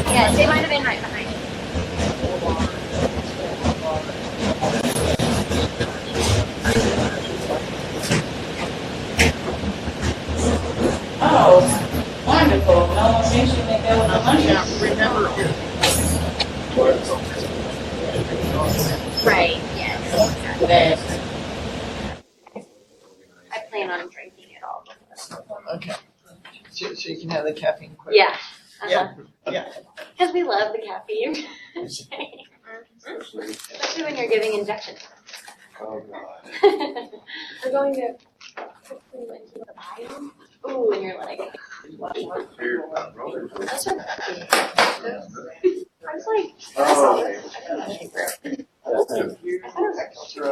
Yes, they might have been right behind you. Oh, wonderful. It almost makes you think that was a money. Right, yes. I plan on drinking it all. Okay. So you can have the caffeine quick. Yeah. Yeah. Yeah. Because we love the caffeine. Especially when you're giving injections. Oh, God. We're going to quickly went to the biome. Ooh, and you're like, that's what I was like, I saw this. I thought it was extra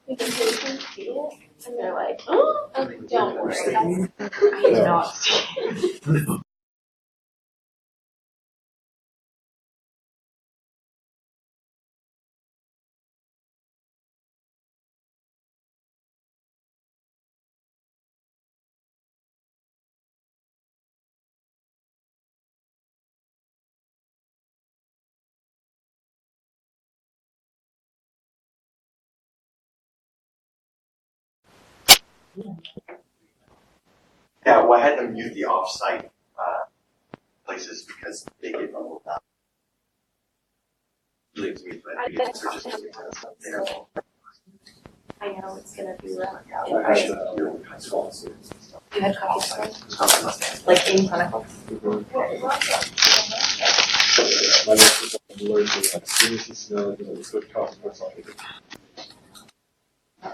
we can see it, and they're like, oh, don't worry. I'm not. Yeah, well, I had them mute the off-site places because they get rolled out. Leaves me, but I know it's gonna be rough. I should hear You had coffee, like in clinical? My next was allergic, as soon as it snowed, it was good coffee.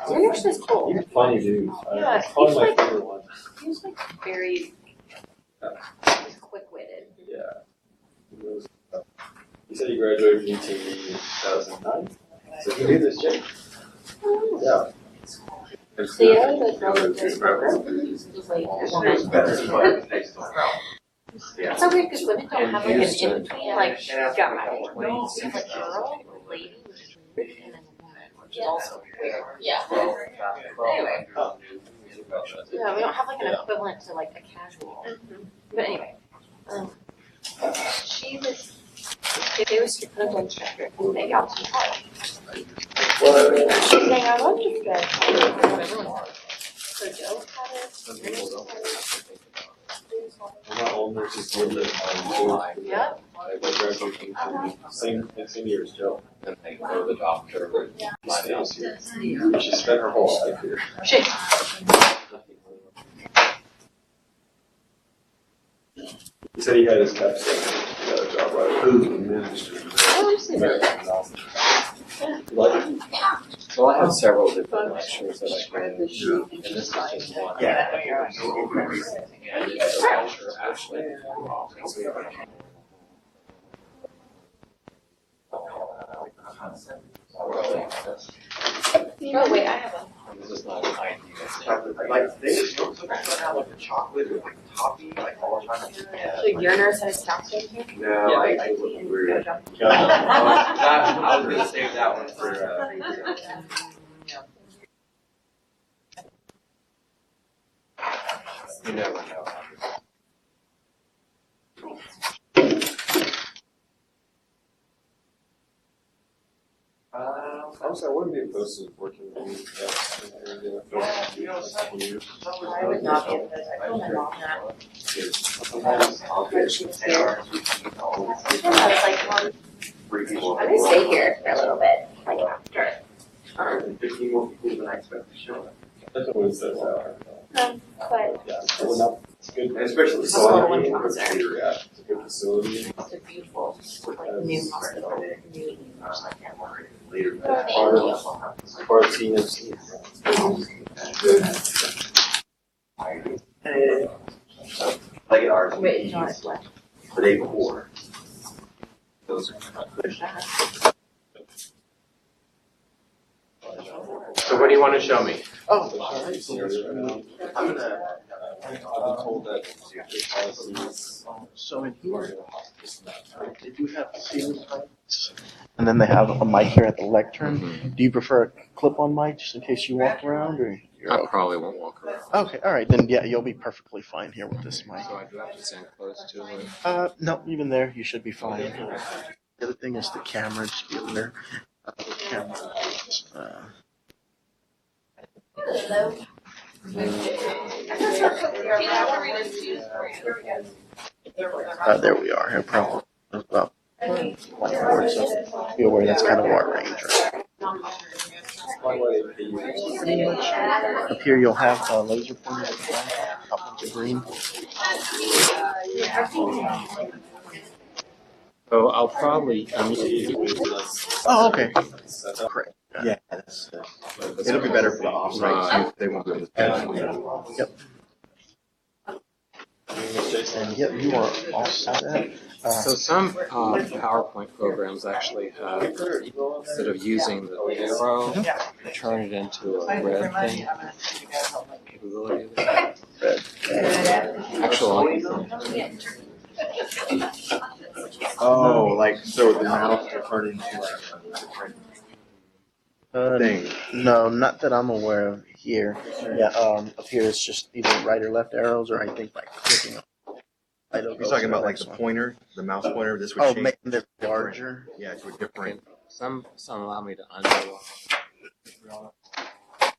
Your nurse is cool. Funny dude. Yeah, It's probably he's my like- favorite one. He was like very quick-witted. Yeah. He said he graduated from UTV in 2009. So he knew this chick. Yeah. Cleo, the girl that just broke her, was like a woman. It's so weird because women don't have like an in-between, like guy, like girl, lady, which is weird, and then woman, which is also weird. Yeah. Anyway. Yeah, we don't have like an equivalent to like a casual. But anyway, she was, they were clinical instructor and they got to college. She's saying, I love this guy. So Joe had it. My old nurse is a little bit more too. Yeah. Like my graduation, same year as Joe. And they go to the doctor with My house here. She spent her whole life here. She. He said he had his caps done. He got a job right away. Oh, I'm seeing American Hospital. Like it? So I have several different lectures that I can, and this is just one. Yeah. Actually. Oh, wait, I have one. This is not an idea. Like, they just don't have like the chocolate with like topping, like all the time. So your nurse has counseling here? No, I wouldn't agree with that. I was gonna save that one for, you never know. Honestly, I wouldn't be opposed to working with you in the area. You know, I would not be opposed. I told my mom that. When she was here. I was like, Mom, I'm gonna stay here for a little bit, like after. 15 more people than I expect to show up. That's always says that. But Yeah, so enough. It's good. And especially That's what I so want to answer. Yeah, it's a good facility. it's a beautiful, like, new hospital, new, like, network. later. Part of TNC. Like ours. Wait, it's on its way. The day before. Those are good. So what do you want to show me? Oh, all right. I'm gonna. I've been told that the policies. So in here, they do have ceiling heights. And then they have a mic here at the lectern. Do you prefer a clip-on mic just in case you walk around, or you're I okay? probably won't walk around. Okay, all right, then yeah, you'll be perfectly fine here with this mic. So I do have to stand close to it. No, even there, you should be fine. The other thing is the camera, just be aware. The camera. There we are. Here, probably about 24, so be aware that's kind of our range. Up here, you'll have a laser pointer at the back, up with the green. So I'll probably. Oh, okay. Correct. Yeah, that's. It'll be better for the offsite. They won't be able to. Yep. And yep, you are all set. So some PowerPoint programs actually have, instead of using the arrow, turn it into a red thing. Capability of it. Actually, Oh, like so the mouse will turn into like a different thing. No, not that I'm aware of here. Yeah, up here it's just either right or left arrows, or I think by clicking on. You're talking about like the pointer, the mouse pointer. This would Oh, change. making it larger. Yeah, to a different. some allow me to undo.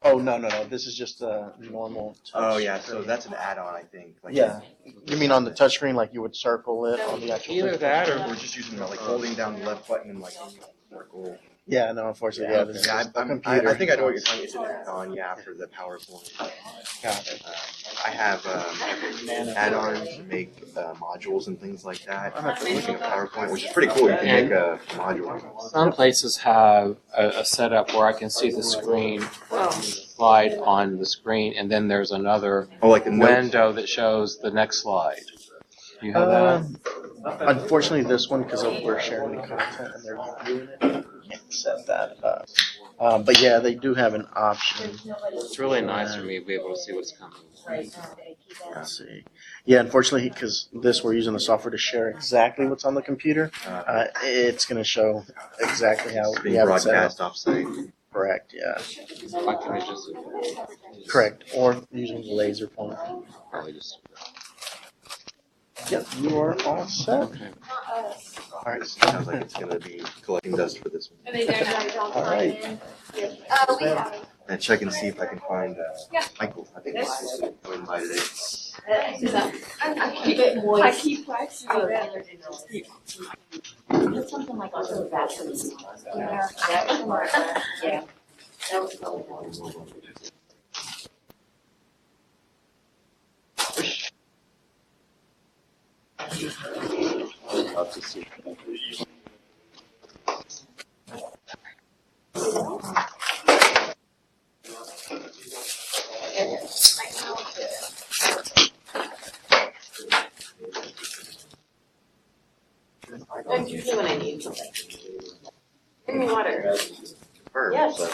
Oh no. This is just a normal. Oh yeah, so that's an add-on, I think. Like, Yeah. You mean on the touchscreen, like you would circle it on the actual? Either that or we're just using like holding down the left button and like circle. Yeah, no, unfortunately, yeah. This is Yeah, just a I computer. think I know what you're talking. It's an add-on, yeah, for the PowerPoint. Got it. I have add-ons to make modules and things like that. Using a PowerPoint, which is pretty cool. You can make a module. some places have a setup where I can see the screen slide on the screen, and then there's another Oh, like the notes. window that shows the next slide. Do you have that? Unfortunately, this one, because we're sharing the content and they're reviewing it, we can't set that up. But yeah, they do have an option. It's really nice for me to be able to see what's coming. Let's see. Yeah, unfortunately, because this we're using the software to share exactly what's on the computer, it's going to show exactly how we Being have it set up. broadcast offsite. Correct, yeah. Why can't I just Correct. Or using the laser pointer. probably just Yep, you are all set. okay. All right. Sounds like it's gonna be collecting dust for this one. All right. And check and see if I can find Michael. I think he's supposed to come in by today. I keep it moist. I keep wax. It's something like a little Vaseline. Yeah. That was probably Up to see. That's usually when I need something. Give me water. Bird, Yes. but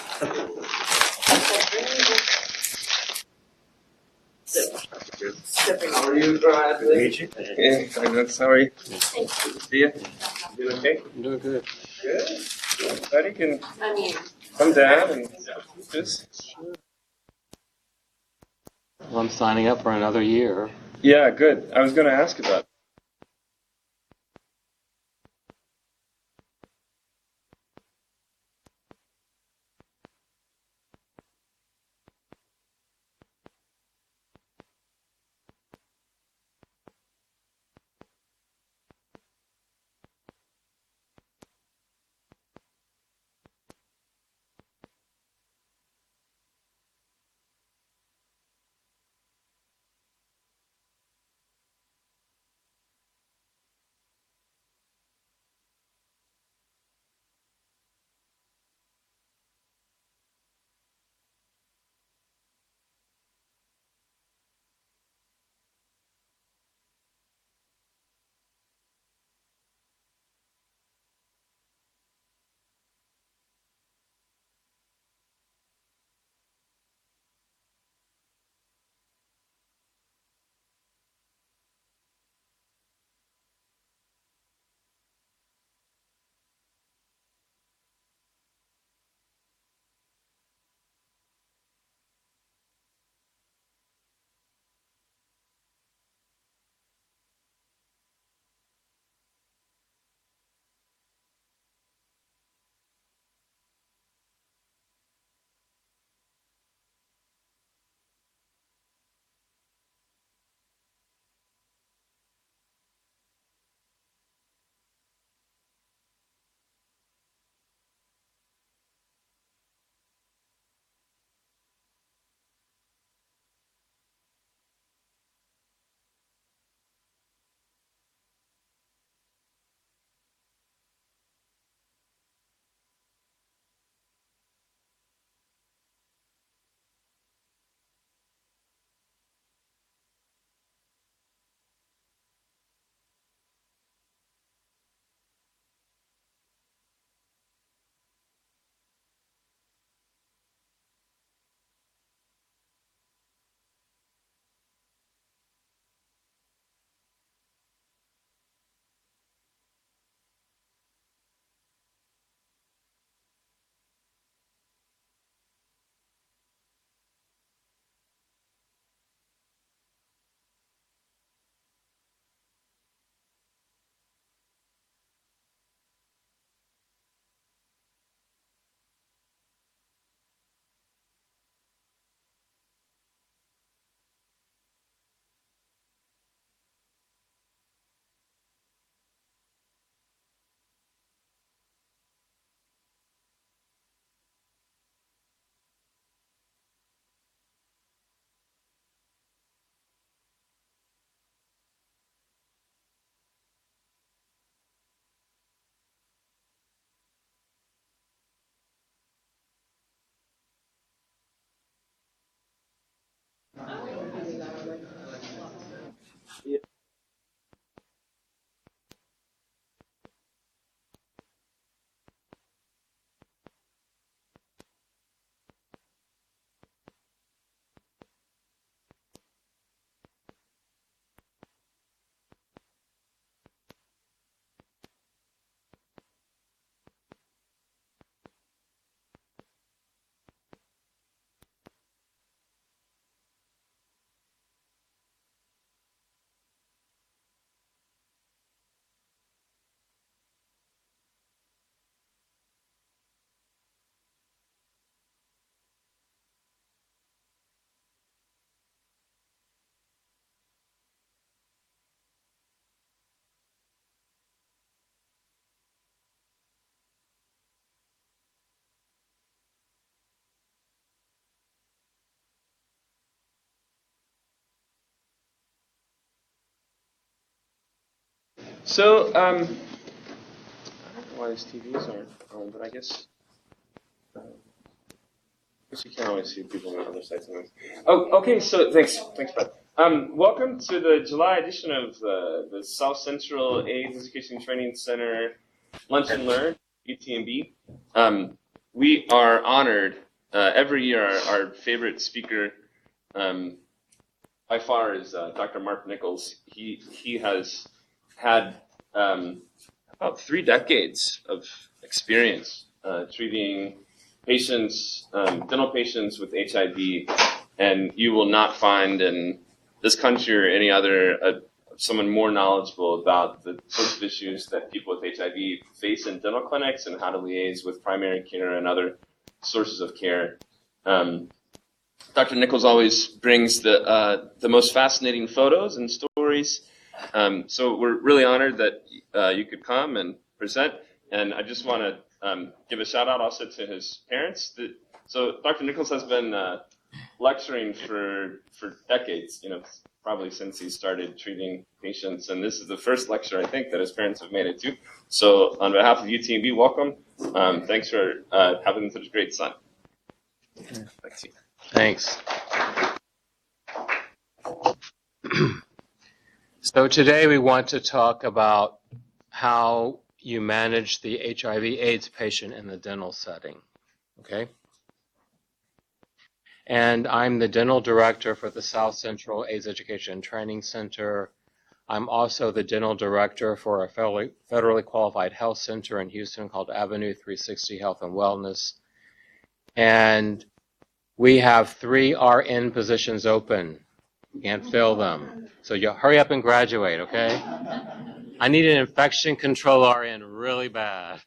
How are you, good to meet you. Yeah, I'm good. Sorry. See ya. You okay? I'm doing good. Good. Buddy can I mean, come down and just. Well, I'm signing up for another year. Yeah, good. I was going to ask about So, I don't know why these TVs aren't on, but I guess you can't always see people on the other side sometimes. Oh, okay. So thanks, Brett. Welcome to the July edition of the South Central AIDS Education Training Center Lunch and Learn, UTMB. We are honored every year. Our favorite speaker, by far, is Dr. Mark Nichols. He has had about 3 decades of experience treating patients, dental patients with HIV, and you will not find in this country or any other someone more knowledgeable about the sorts of issues that people with HIV face in dental clinics and how to liaise with primary care and other sources of care. Dr. Nichols always brings the most fascinating photos and stories. So we're really honored that you could come and present. And I just want to give a shout out also to his parents. So Dr. Nichols has been lecturing for decades, probably since he started treating patients. And this is the first lecture, I think, that his parents have made it to. So on behalf of UTMB, welcome. Thanks for having such a great son. Thanks. Thanks. So today we want to talk about how you manage the HIV/AIDS patient in the dental setting, okay? And I'm the dental director for the South Central AIDS Education and Training Center. I'm also the dental director for a federally qualified health center in Houston called Avenue 360 Health and Wellness. And we have 3 RN positions open. You can't fill them. So you hurry up and graduate, okay? I need an infection control RN really bad.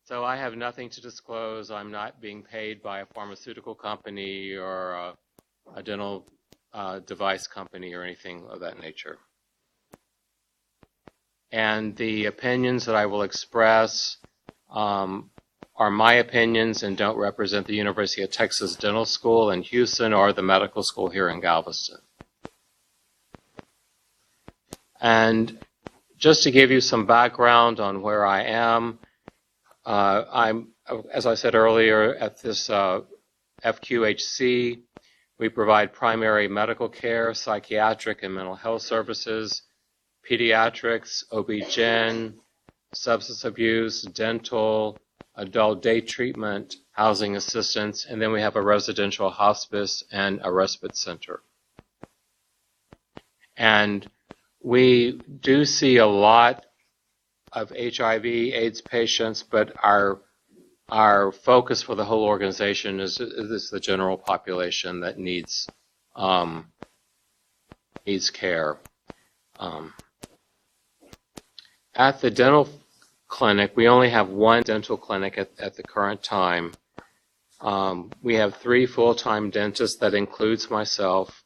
So I have nothing to disclose. I'm not being paid by a pharmaceutical company or a dental device company or anything of that nature. And the opinions that I will express are my opinions and don't represent the University of Texas Dental School in Houston or the medical school here in Galveston. And just to give you some background on where I am, I'm, as I said earlier, at this FQHC. We provide primary medical care, psychiatric and mental health services, pediatrics, OB-GYN, substance abuse, dental, adult day treatment, housing assistance, and then we have a residential hospice and a respite center. And we do see a lot of HIV/AIDS patients, but our focus for the whole organization is the general population that needs care. At the dental clinic, we only have 1 dental clinic at the current time. We have 3 full-time dentists, that includes myself,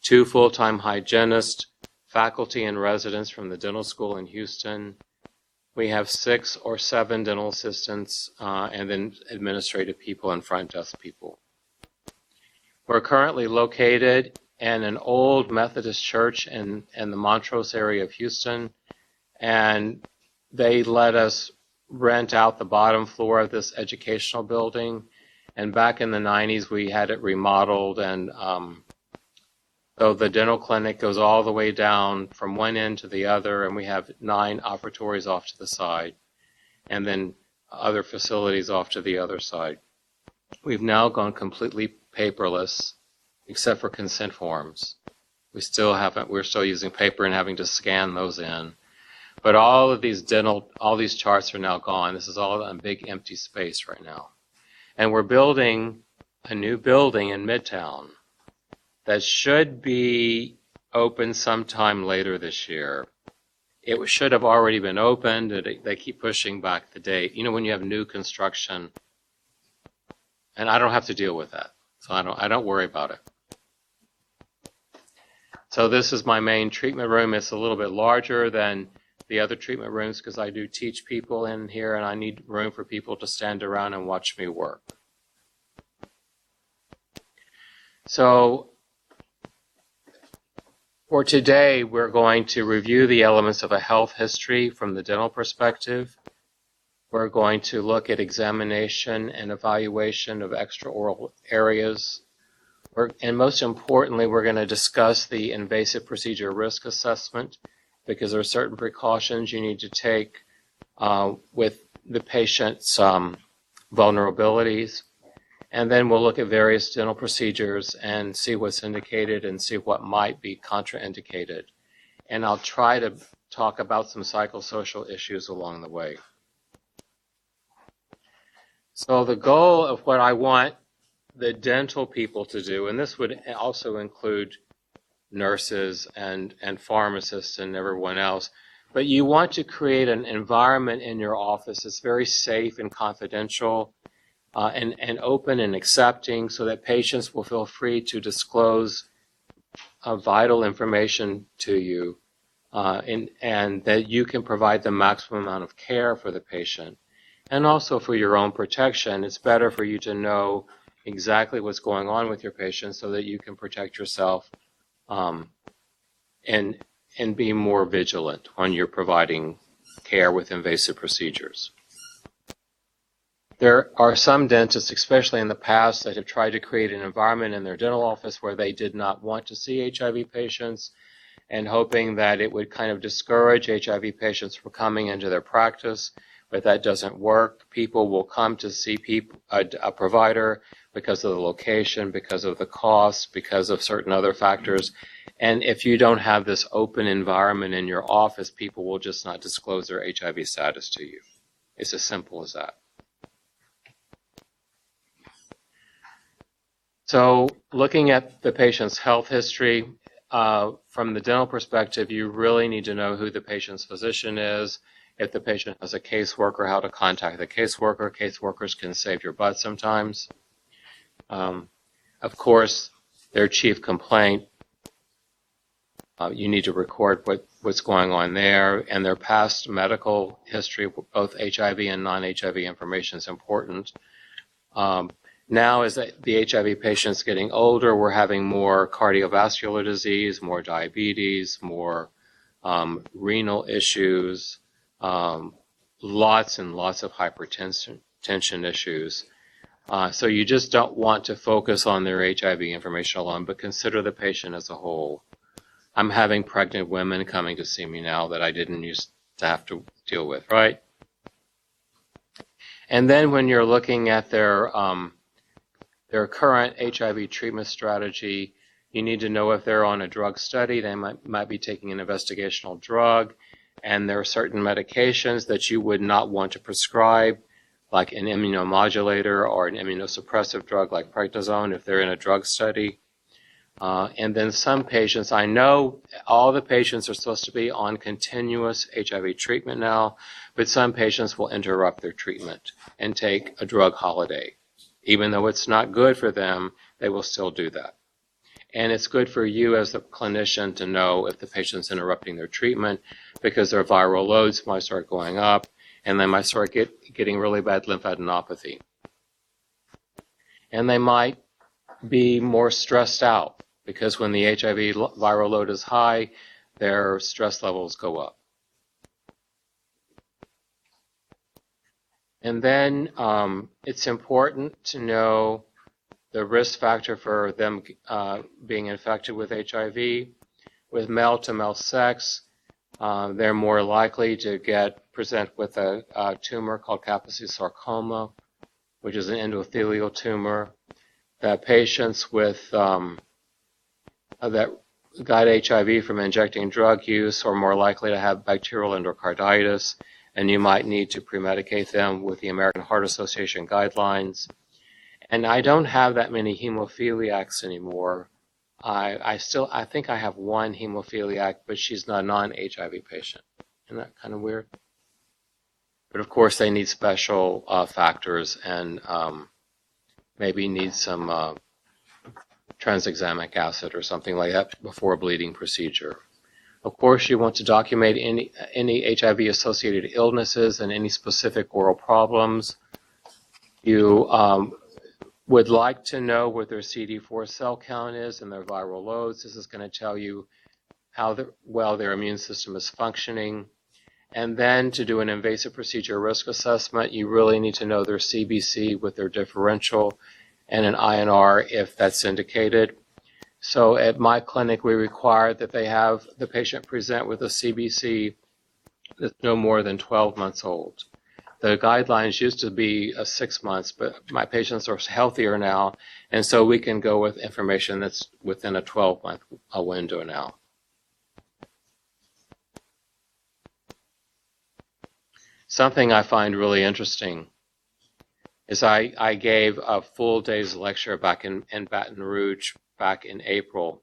2 full-time hygienists, faculty and residents from the dental school in Houston. We have 6 or 7 dental assistants, and then administrative people and front desk people. We're currently located in an old Methodist church in the Montrose area of Houston, and they let us rent out the bottom floor of this educational building. And back in the 90s, we had it remodeled, and so the dental clinic goes all the way down from one end to the other, and we have 9 operatories off to the side, and then other facilities off to the other side. We've now gone completely paperless, except for consent forms. We're still using paper and having to scan those in. But all of these charts are now gone. This is all a big empty space right now. And we're building a new building in Midtown that should be open sometime later this year. It should have already been opened. They keep pushing back the date. When you have new construction, and I don't have to deal with that, so I don't worry about it. So this is my main treatment room. It's a little bit larger than the other treatment rooms because I do teach people in here, and I need room for people to stand around and watch me work. So For today, we're going to review the elements of a health history from the dental perspective. We're going to look at examination and evaluation of extraoral areas. And most importantly, we're going to discuss the invasive procedure risk assessment, because there are certain precautions you need to take with the patient's vulnerabilities. And then we'll look at various dental procedures and see what's indicated and see what might be contraindicated. And I'll try to talk about some psychosocial issues along the way. So the goal of what I want the dental people to do, and this would also include nurses and pharmacists and everyone else, but you want to create an environment in your office that's very safe and confidential, and open and accepting, so that patients will feel free to disclose vital information to you, and that you can provide the maximum amount of care for the patient. And also for your own protection, it's better for you to know exactly what's going on with your patient so that you can protect yourself, and be more vigilant when you're providing care with invasive procedures. There are some dentists, especially in the past, that have tried to create an environment in their dental office where they did not want to see HIV patients, and hoping that it would kind of discourage HIV patients from coming into their practice. But that doesn't work. People will come to see a provider because of the location, because of the cost, because of certain other factors. And if you don't have this open environment in your office, people will just not disclose their HIV status to you. It's as simple as that. So looking at the patient's health history, from the dental perspective, you really need to know who the patient's physician is. If the patient has a caseworker, how to contact the caseworker. Caseworkers can save your butt sometimes. Of course, their chief complaint, you need to record what's going on there, and their past medical history, both HIV and non-HIV information, is important. Now, as the HIV patient's getting older, we're having more cardiovascular disease, more diabetes, more renal issues, lots and lots of hypertension issues. So you just don't want to focus on their HIV information alone, but consider the patient as a whole. I'm having pregnant women coming to see me now that I didn't used to have to deal with, right? And then when you're looking at their current HIV treatment strategy, you need to know if they're on a drug study. They might be taking an investigational drug, and there are certain medications that you would not want to prescribe, like an immunomodulator or an immunosuppressive drug like prednisone if they're in a drug study. And then some patients, I know all the patients are supposed to be on continuous HIV treatment now, but some patients will interrupt their treatment and take a drug holiday. Even though it's not good for them, they will still do that. And it's good for you as the clinician to know if the patient's interrupting their treatment, because their viral loads might start going up, and they might start getting really bad lymphadenopathy. And they might be more stressed out, because when the HIV viral load is high, their stress levels go up. And then it's important to know the risk factor for them being infected with HIV. With male-to-male sex, they're more likely to present with a tumor called Kaposi sarcoma, which is an endothelial tumor. That patients with that got HIV from injecting drug use are more likely to have bacterial endocarditis, and you might need to premedicate them with the American Heart Association guidelines. And I don't have that many hemophiliacs anymore. I think I have one hemophiliac, but she's not a non-HIV patient. Isn't that kind of weird? But of course, they need special factors, and maybe need some tranexamic acid or something like that before a bleeding procedure. Of course, you want to document any HIV-associated illnesses and any specific oral problems. You would like to know what their CD4 cell count is and their viral loads. This is going to tell you how well their immune system is functioning. And then to do an invasive procedure risk assessment, you really need to know their CBC with their differential and an INR if that's indicated. So at my clinic, we require that they have the patient present with a CBC that's no more than 12 months old. The guidelines used to be 6 months, but my patients are healthier now, and so we can go with information that's within a 12-month window now. Something I find really interesting is I gave a full day's lecture back in Baton Rouge back in April,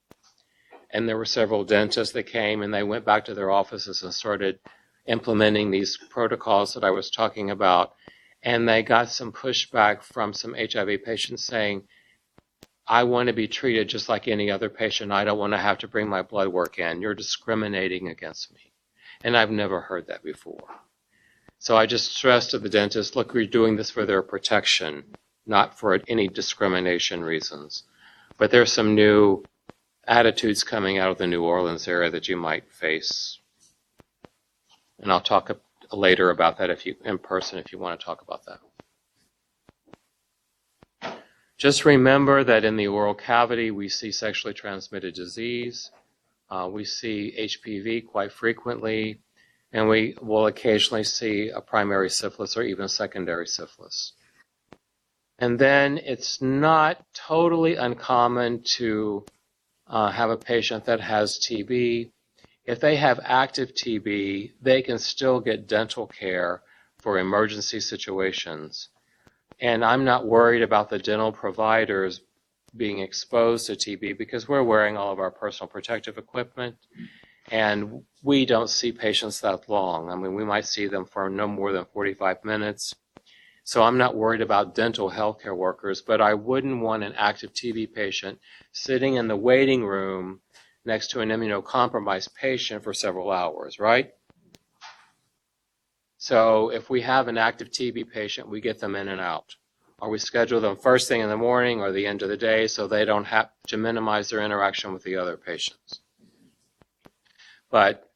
and there were several dentists that came, and they went back to their offices and started implementing these protocols that I was talking about, and they got some pushback from some HIV patients saying, I want to be treated just like any other patient. I don't want to have to bring my blood work in. You're discriminating against me. And I've never heard that before. So I just stress to the dentist, look, we're doing this for their protection, not for any discrimination reasons. But there's some new attitudes coming out of the New Orleans area that you might face. And I'll talk later about that in person if you want to talk about that. Just remember that in the oral cavity, we see sexually transmitted disease. We see HPV quite frequently, and we will occasionally see a primary syphilis or even secondary syphilis. And then it's not totally uncommon to have a patient that has TB. If they have active TB, they can still get dental care for emergency situations. And I'm not worried about the dental providers being exposed to TB because we're wearing all of our personal protective equipment, and we don't see patients that long. I mean, we might see them for no more than 45 minutes. So I'm not worried about dental healthcare workers, but I wouldn't want an active TB patient sitting in the waiting room next to an immunocompromised patient for several hours, right? So if we have an active TB patient, we get them in and out. Or we schedule them first thing in the morning or the end of the day so they don't have to minimize their interaction with the other patients. But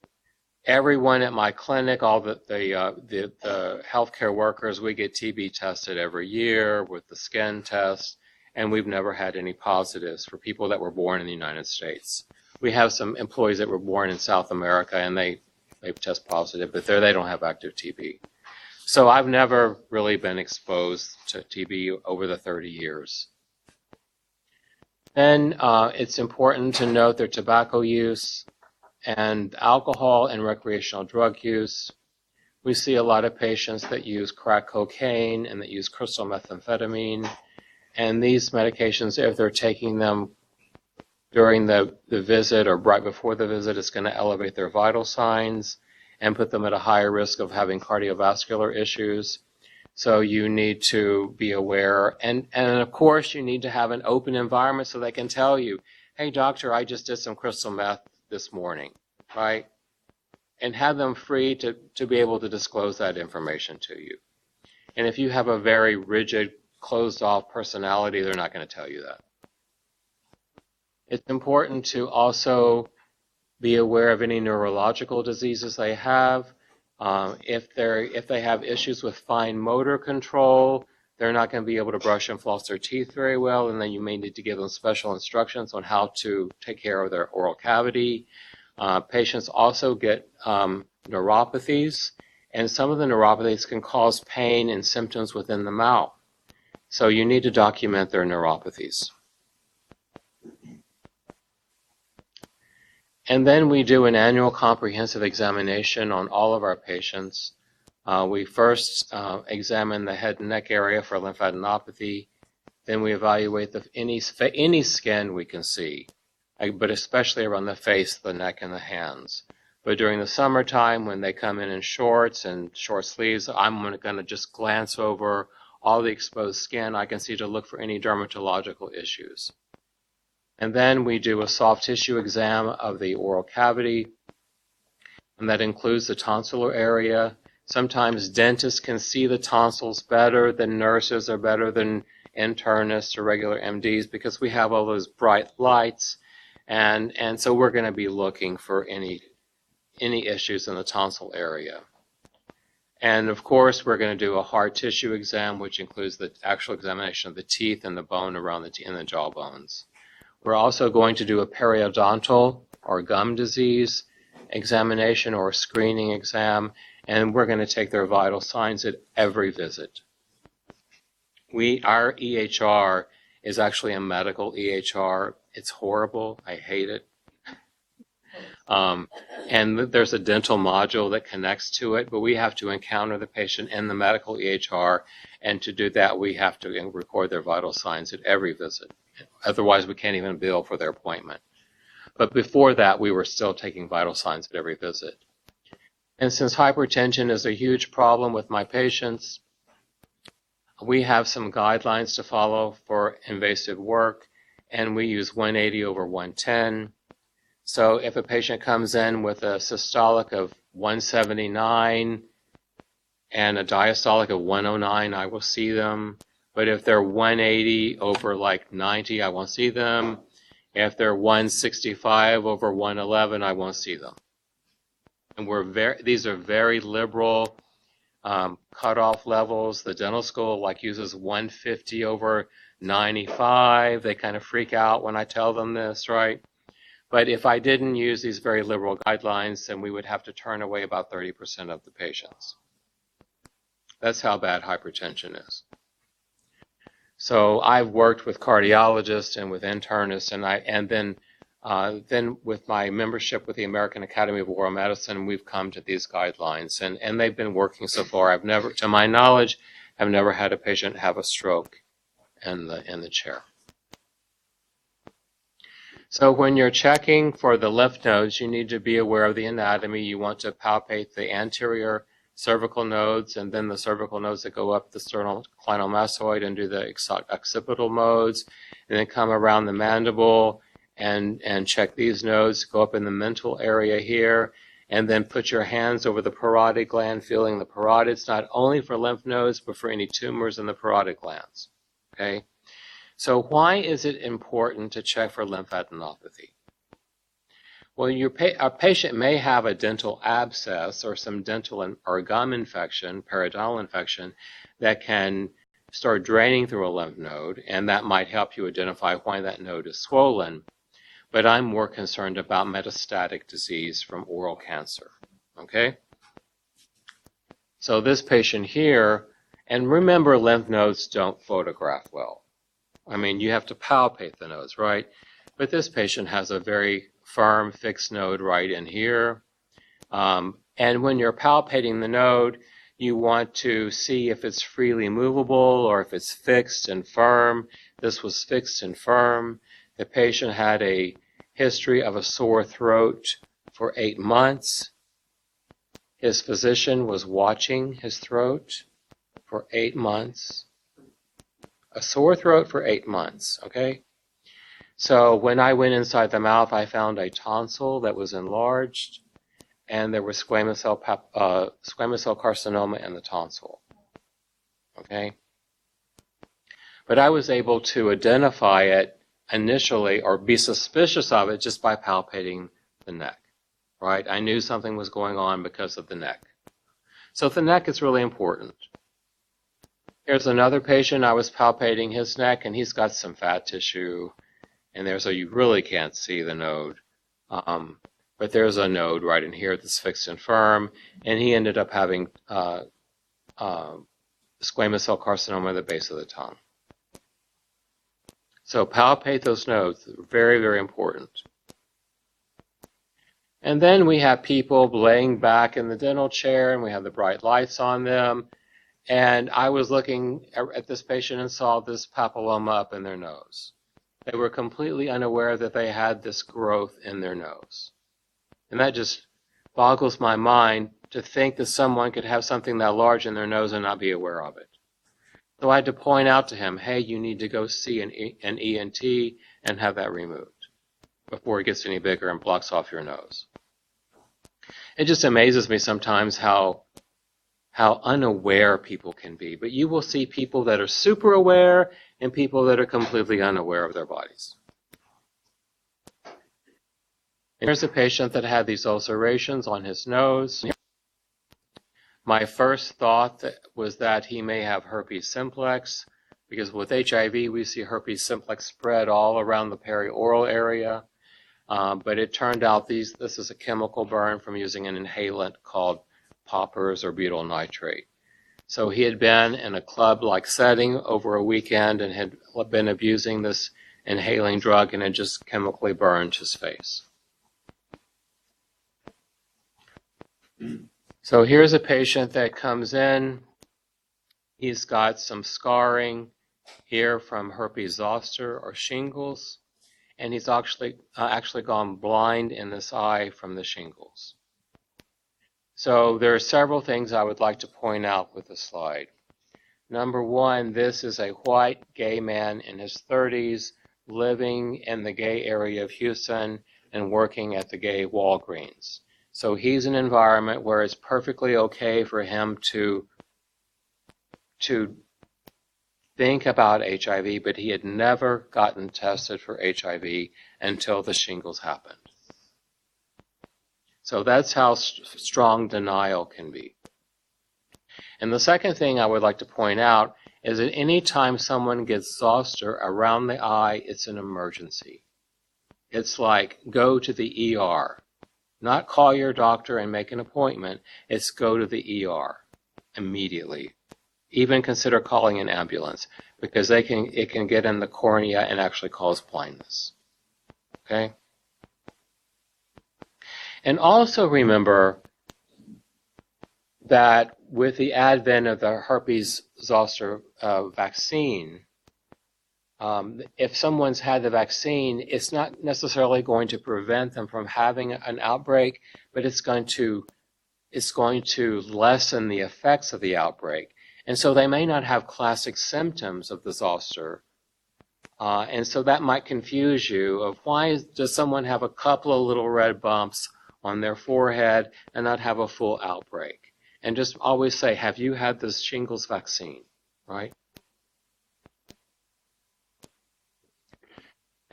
everyone at my clinic, all the healthcare workers, we get TB tested every year with the skin test, and we've never had any positives for people that were born in the United States. We have some employees that were born in South America, and they test positive, but they don't have active TB. So I've never really been exposed to TB over the 30 years. Then it's important to note their tobacco use and alcohol and recreational drug use. We see a lot of patients that use crack cocaine and that use crystal methamphetamine. And these medications, if they're taking them during the visit or right before the visit, it's going to elevate their vital signs and put them at a higher risk of having cardiovascular issues. So you need to be aware. And of course, you need to have an open environment so they can tell you, hey, doctor, I just did some crystal meth this morning, right? And have them free to be able to disclose that information to you. And if you have a very rigid, closed-off personality, they're not going to tell you that. It's important to also be aware of any neurological diseases they have. If they have issues with fine motor control, they're not going to be able to brush and floss their teeth very well, and then you may need to give them special instructions on how to take care of their oral cavity. Patients also get neuropathies, and some of the neuropathies can cause pain and symptoms within the mouth. So you need to document their neuropathies. And then we do an annual comprehensive examination on all of our patients. We first examine the head and neck area for lymphadenopathy. Then we evaluate any skin we can see, but especially around the face, the neck, and the hands. But during the summertime, when they come in shorts and short sleeves, I'm going to just glance over all the exposed skin I can see to look for any dermatological issues. And then we do a soft tissue exam of the oral cavity, and that includes the tonsillar area. Sometimes dentists can see the tonsils better than nurses or better than internists or regular MDs because we have all those bright lights. And so we're going to be looking for any issues in the tonsil area. And of course, we're going to do a hard tissue exam, which includes the actual examination of the teeth and the bone around the teeth and the jaw bones. We're also going to do a periodontal or gum disease examination or screening exam, and we're going to take their vital signs at every visit. Our EHR is actually a medical EHR. It's horrible. I hate it. And there's a dental module that connects to it, but we have to encounter the patient in the medical EHR, and to do that, we have to record their vital signs at every visit. Otherwise, we can't even bill for their appointment. But before that, we were still taking vital signs at every visit. And since hypertension is a huge problem with my patients, we have some guidelines to follow for invasive work, and we use 180 over 110. So if a patient comes in with a systolic of 179 and a diastolic of 109, I will see them. But if they're 180 over like 90, I won't see them. If they're 165 over 111, I won't see them. And these are very liberal cutoff levels. The dental school uses 150 over 95. They kind of freak out when I tell them this, right? But if I didn't use these very liberal guidelines, then we would have to turn away about 30% of the patients. That's how bad hypertension is. So I've worked with cardiologists and with internists, and then with my membership with the American Academy of Oral Medicine, we've come to these guidelines, and they've been working so far. I've never, to my knowledge, I've never had a patient have a stroke in the chair. So when you're checking for the lymph nodes, you need to be aware of the anatomy. You want to palpate the anterior cervical nodes and then the cervical nodes that go up the sternocleidomastoid and do the occipital modes, and then come around the mandible and check these nodes, go up in the mental area here, and then put your hands over the parotid gland, feeling the parotids, not only for lymph nodes, but for any tumors in the parotid glands. Okay? So why is it important to check for lymphadenopathy? Well, a patient may have a dental abscess or some dental or gum infection, periodontal infection, that can start draining through a lymph node, and that might help you identify why that node is swollen. But I'm more concerned about metastatic disease from oral cancer. Okay? So this patient here, and remember, lymph nodes don't photograph well. I mean, you have to palpate the nodes, right? But this patient has a very firm, fixed node right in here. And when you're palpating the node, you want to see if it's freely movable or if it's fixed and firm. This was fixed and firm. The patient had a history of a sore throat for 8 months. His physician was watching his throat for 8 months. A sore throat for 8 months, okay? So when I went inside the mouth, I found a tonsil that was enlarged, and there was squamous cell carcinoma in the tonsil, okay? But I was able to identify it initially, or be suspicious of it, just by palpating the neck, right? I knew something was going on because of the neck. So the neck is really important. Here's another patient. I was palpating his neck, and he's got some fat tissue in there, so you really can't see the node. But there's a node right in here that's fixed and firm, and he ended up having squamous cell carcinoma at the base of the tongue. So palpate those nodes. Very, very important. And then we have people laying back in the dental chair, and we have the bright lights on them. And I was looking at this patient and saw this papilloma up in their nose. They were completely unaware that they had this growth in their nose. And that just boggles my mind to think that someone could have something that large in their nose and not be aware of it. So I had to point out to him, hey, you need to go see an ENT and have that removed before it gets any bigger and blocks off your nose. It just amazes me sometimes how unaware people can be. But you will see people that are super aware and people that are completely unaware of their bodies. Here's a patient that had these ulcerations on his nose. My first thought was that he may have herpes simplex, because with HIV we see herpes simplex spread all around the perioral area. But it turned out this is a chemical burn from using an inhalant called poppers or butyl nitrate. So he had been in a club-like setting over a weekend and had been abusing this inhaling drug and had just chemically burned his face. So here's a patient that comes in. He's got some scarring here from herpes zoster or shingles, and he's actually gone blind in this eye from the shingles. So there are several things I would like to point out with this slide. Number one, this is a white gay man in his 30s living in the gay area of Houston and working at the gay Walgreens. So he's in an environment where it's perfectly okay for him to think about HIV, but he had never gotten tested for HIV until the shingles happened. So that's how strong denial can be. And the second thing I would like to point out is that any time someone gets zoster around the eye, it's an emergency. It's like go to the ER. Not call your doctor and make an appointment. It's go to the ER immediately. Even consider calling an ambulance, because it can get in the cornea and actually cause blindness. Okay? And also remember that with the advent of the herpes zoster vaccine, if someone's had the vaccine, it's not necessarily going to prevent them from having an outbreak, but it's going to lessen the effects of the outbreak. And so they may not have classic symptoms of the zoster. And so that might confuse you of why does someone have a couple of little red bumps on their forehead and not have a full outbreak? And just always say, have you had this shingles vaccine, right?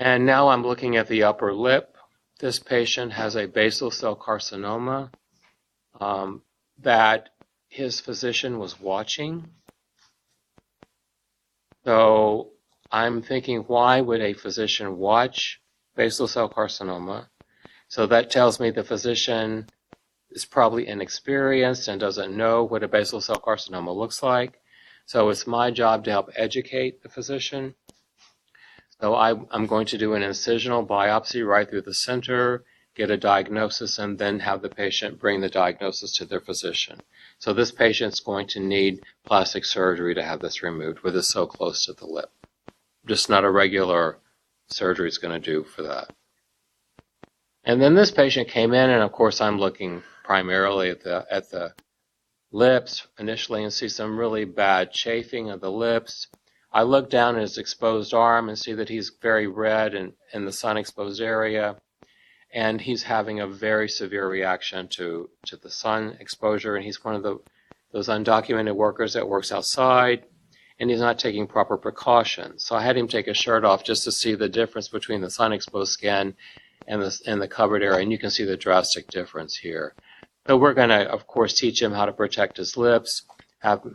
And now I'm looking at the upper lip. This patient has a basal cell carcinoma that his physician was watching. So I'm thinking, why would a physician watch basal cell carcinoma? So that tells me the physician is probably inexperienced and doesn't know what a basal cell carcinoma looks like. So it's my job to help educate the physician. So I'm going to do an incisional biopsy right through the center, get a diagnosis, and then have the patient bring the diagnosis to their physician. So this patient's going to need plastic surgery to have this removed, where it's so close to the lip. Just not a regular surgery is going to do for that. And then this patient came in, and of course I'm looking primarily at the lips initially and see some really bad chafing of the lips. I look down at his exposed arm and see that he's very red in the sun-exposed area, and he's having a very severe reaction to the sun exposure, and he's one of those undocumented workers that works outside, and he's not taking proper precautions. So I had him take his shirt off just to see the difference between the sun-exposed skin and the covered area, and you can see the drastic difference here. So we're going to, of course, teach him how to protect his lips,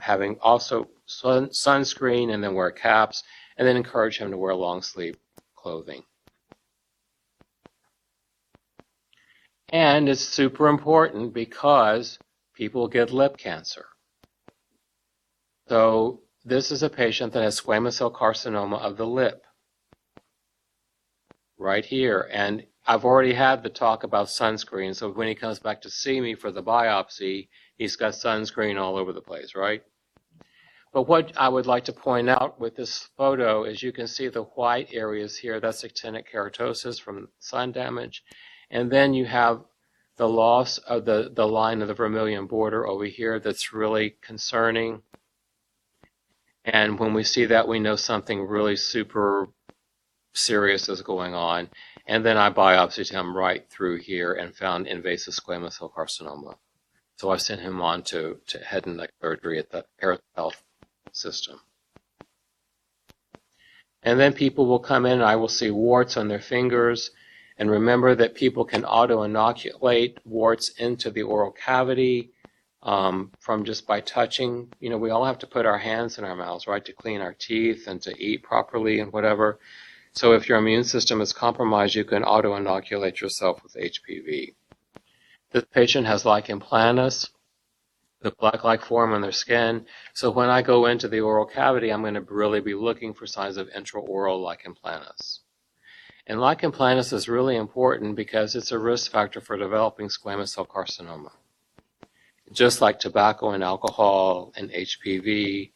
having also sunscreen, and then wear caps, and then encourage him to wear long sleeve clothing. And it's super important because people get lip cancer. So this is a patient that has squamous cell carcinoma of the lip, right here. And I've already had the talk about sunscreen, so when he comes back to see me for the biopsy, he's got sunscreen all over the place, right? But what I would like to point out with this photo is you can see the white areas here. That's actinic keratosis from sun damage. And then you have the loss of the line of the vermilion border over here that's really concerning. And when we see that, we know something really super serious is going on. And then I biopsied him right through here and found invasive squamous cell carcinoma. So I sent him on to head and neck surgery at the Harris Health System. And then people will come in and I will see warts on their fingers. And remember that people can auto-inoculate warts into the oral cavity from just by touching. You know, we all have to put our hands in our mouths, right, to clean our teeth and to eat properly and whatever. So if your immune system is compromised, you can auto-inoculate yourself with HPV. This patient has lichen planus, the plaque-like form on their skin. So when I go into the oral cavity, I'm going to really be looking for signs of intraoral lichen planus. And lichen planus is really important because it's a risk factor for developing squamous cell carcinoma. Just like tobacco and alcohol and HPV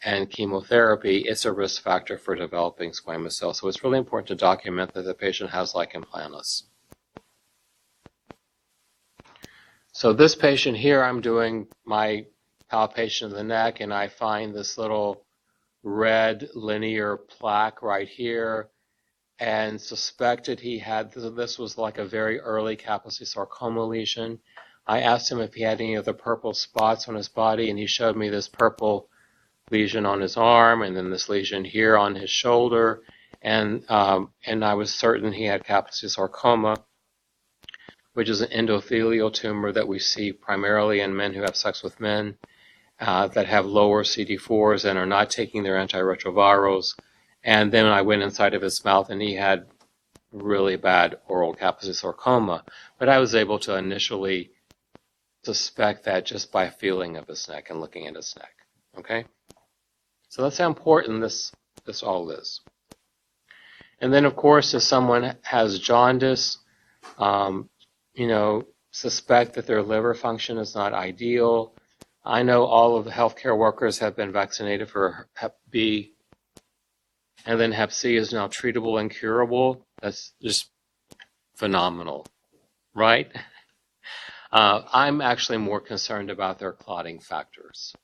and chemotherapy, it's a risk factor for developing squamous cells. So it's really important to document that the patient has lichen planus. So this patient here, I'm doing my palpation of the neck, and I find this little red linear plaque right here, and suspected he had, this was like a very early Kaposi sarcoma lesion. I asked him if he had any of the purple spots on his body, and he showed me this purple lesion on his arm, and then this lesion here on his shoulder, and I was certain he had Kaposi sarcoma, which is an endothelial tumor that we see primarily in men who have sex with men that have lower CD4s and are not taking their antiretrovirals. And then I went inside of his mouth, and he had really bad oral Kaposi sarcoma. But I was able to initially suspect that just by feeling of his neck and looking at his neck. Okay? So that's how important this all is. And then, of course, if someone has jaundice, suspect that their liver function is not ideal. I know all of the healthcare workers have been vaccinated for Hep B, and then Hep C is now treatable and curable. That's just phenomenal, right? I'm actually more concerned about their clotting factors.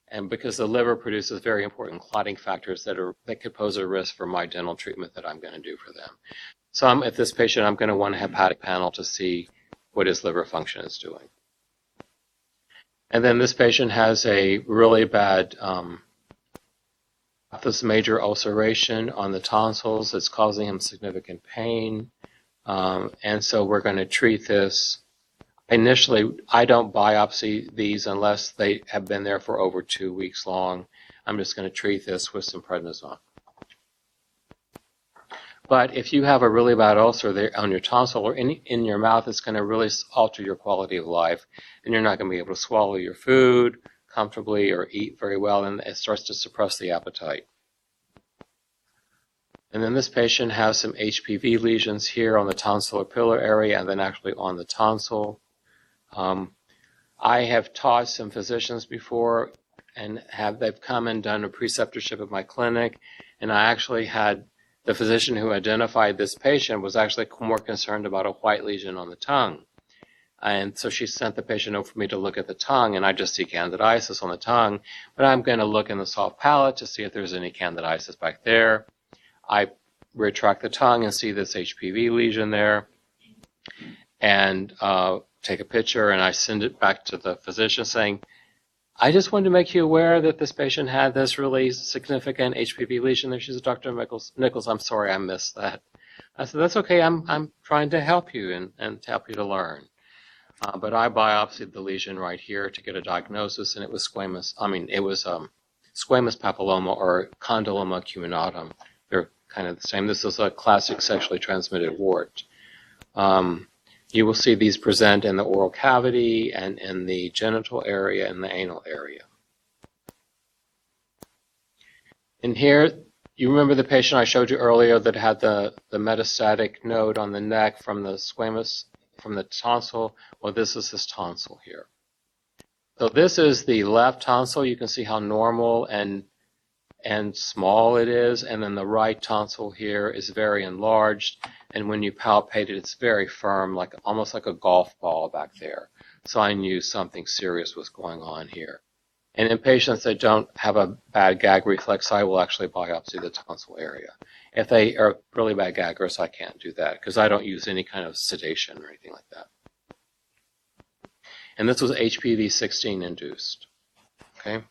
And because the liver produces very important clotting factors that could pose a risk for my dental treatment that I'm going to do for them. So if this patient, I'm going to want a hepatic panel to see what his liver function is doing. And then this patient has a really bad this major ulceration on the tonsils. It's causing him significant pain. And so we're going to treat this. Initially, I don't biopsy these unless they have been there for over 2 weeks long. I'm just going to treat this with some prednisone. But if you have a really bad ulcer there on your tonsil or in your mouth, it's going to really alter your quality of life, and you're not going to be able to swallow your food comfortably or eat very well, and it starts to suppress the appetite. And then this patient has some HPV lesions here on the tonsillar pillar area and then actually on the tonsil. I have taught some physicians before, and they've come and done a preceptorship at my clinic, and I actually had the physician who identified this patient was actually more concerned about a white lesion on the tongue. And so she sent the patient over for me to look at the tongue, and I just see candidiasis on the tongue, but I'm going to look in the soft palate to see if there's any candidiasis back there. I retract the tongue and see this HPV lesion there, and take a picture, and I send it back to the physician saying, I just wanted to make you aware that this patient had this really significant HPV lesion there. She said, Dr. Nichols, I'm sorry I missed that. I said, that's okay. I'm trying to help you and to help you to learn. But I biopsied the lesion right here to get a diagnosis, and it was squamous. It was squamous papilloma or condyloma acuminatum. They're kind of the same. This is a classic sexually transmitted wart. You will see these present in the oral cavity and in the genital area and the anal area. And here, you remember the patient I showed you earlier that had the metastatic node on the neck from the squamous, from the tonsil? Well, this is his tonsil here. So this is the left tonsil. You can see how normal and small it is, and then the right tonsil here is very enlarged, and when you palpate it, it's very firm, almost like a golf ball back there. So I knew something serious was going on here. And in patients that don't have a bad gag reflex, I will actually biopsy the tonsil area. If they are really bad gaggers, I can't do that because I don't use any kind of sedation or anything like that. And this was HPV-16 induced. Okay.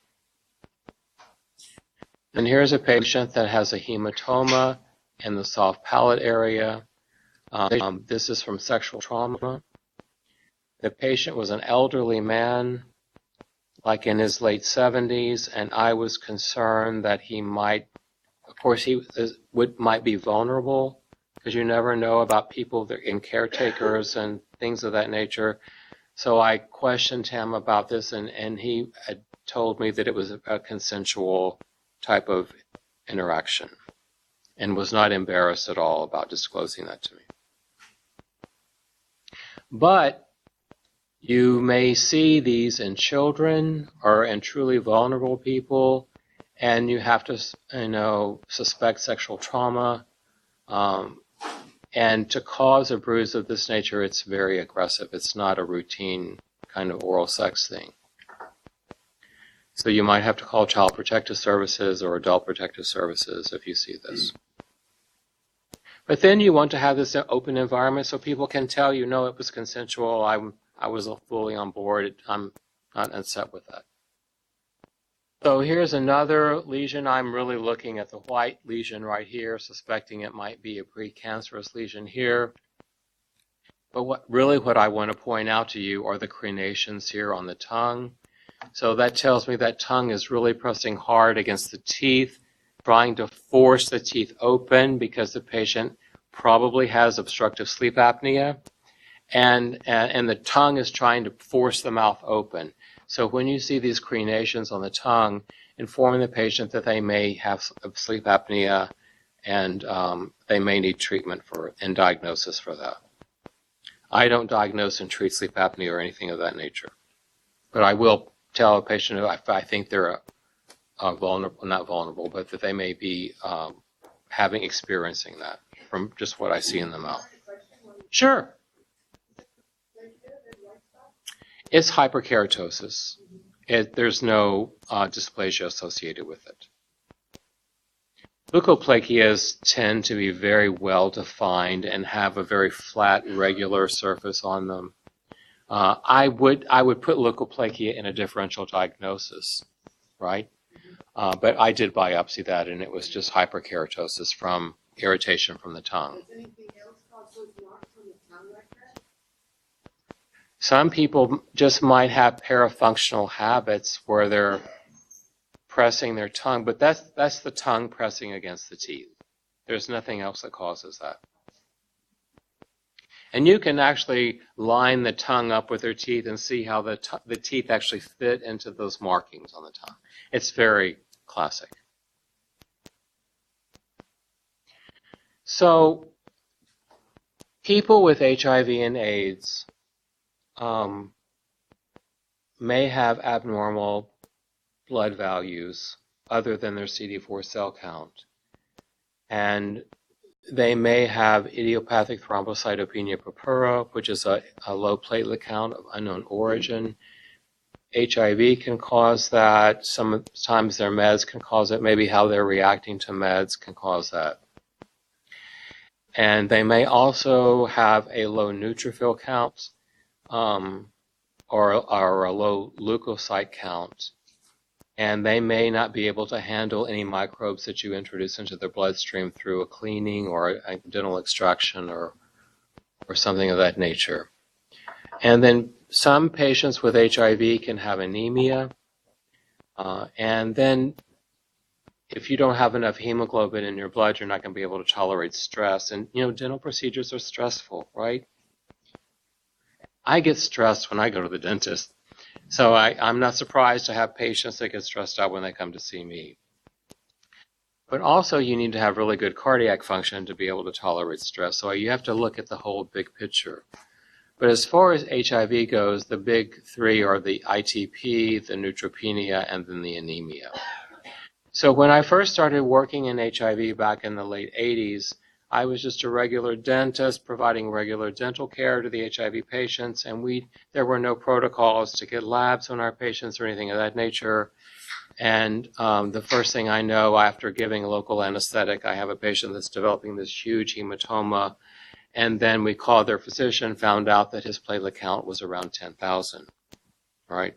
And here's a patient that has a hematoma in the soft palate area. This is from sexual trauma. The patient was an elderly man, like in his late 70s, and I was concerned that he might, of course, might be vulnerable, because you never know about people that in caretakers and things of that nature. So I questioned him about this, and he had told me that it was a consensual type of interaction and was not embarrassed at all about disclosing that to me. But you may see these in children or in truly vulnerable people, and you have to, suspect sexual trauma. And to cause a bruise of this nature, it's very aggressive. It's not a routine kind of oral sex thing. So you might have to call Child Protective Services or Adult Protective Services if you see this. But then you want to have this open environment so people can tell you, no, it was consensual. I was fully on board. I'm not upset with that. So here's another lesion. I'm really looking at the white lesion right here, suspecting it might be a precancerous lesion here. But what I want to point out to you are the crenations here on the tongue. So that tells me that tongue is really pressing hard against the teeth, trying to force the teeth open because the patient probably has obstructive sleep apnea. And the tongue is trying to force the mouth open. So when you see these crenations on the tongue, inform the patient that they may have sleep apnea and they may need treatment and diagnosis for that. I don't diagnose and treat sleep apnea or anything of that nature. But I will tell a patient if I think they're vulnerable, not vulnerable, but that they may be experiencing that from just what I see in the mouth. Sure. It's hyperkeratosis. There's no dysplasia associated with it. Leukoplakias tend to be very well defined and have a very flat, regular surface on them. I would put leukoplakia in a differential diagnosis, right? But I did biopsy that, and it was just hyperkeratosis from irritation from the tongue. Some people just might have parafunctional habits where they're pressing their tongue, but that's the tongue pressing against the teeth. There's nothing else that causes that. And you can actually line the tongue up with their teeth and see how the teeth actually fit into those markings on the tongue. It's very classic. So people with HIV and AIDS may have abnormal blood values other than their CD4 cell count. And they may have idiopathic thrombocytopenia purpura, which is a low platelet count of unknown origin. HIV can cause that. Sometimes their meds can cause it. Maybe how they're reacting to meds can cause that. And they may also have a low neutrophil count or a low leukocyte count. And they may not be able to handle any microbes that you introduce into their bloodstream through a cleaning or a dental extraction or something of that nature. And then some patients with HIV can have anemia. And then if you don't have enough hemoglobin in your blood, you're not going to be able to tolerate stress. And, dental procedures are stressful, right? I get stressed when I go to the dentist. So I'm not surprised to have patients that get stressed out when they come to see me. But also you need to have really good cardiac function to be able to tolerate stress. So you have to look at the whole big picture. But as far as HIV goes, the big three are the ITP, the neutropenia, and then the anemia. So when I first started working in HIV back in the late 80s, I was just a regular dentist providing regular dental care to the HIV patients, and there were no protocols to get labs on our patients or anything of that nature. And the first thing I know, after giving local anesthetic, I have a patient that's developing this huge hematoma, and then we called their physician, found out that his platelet count was around 10,000, right?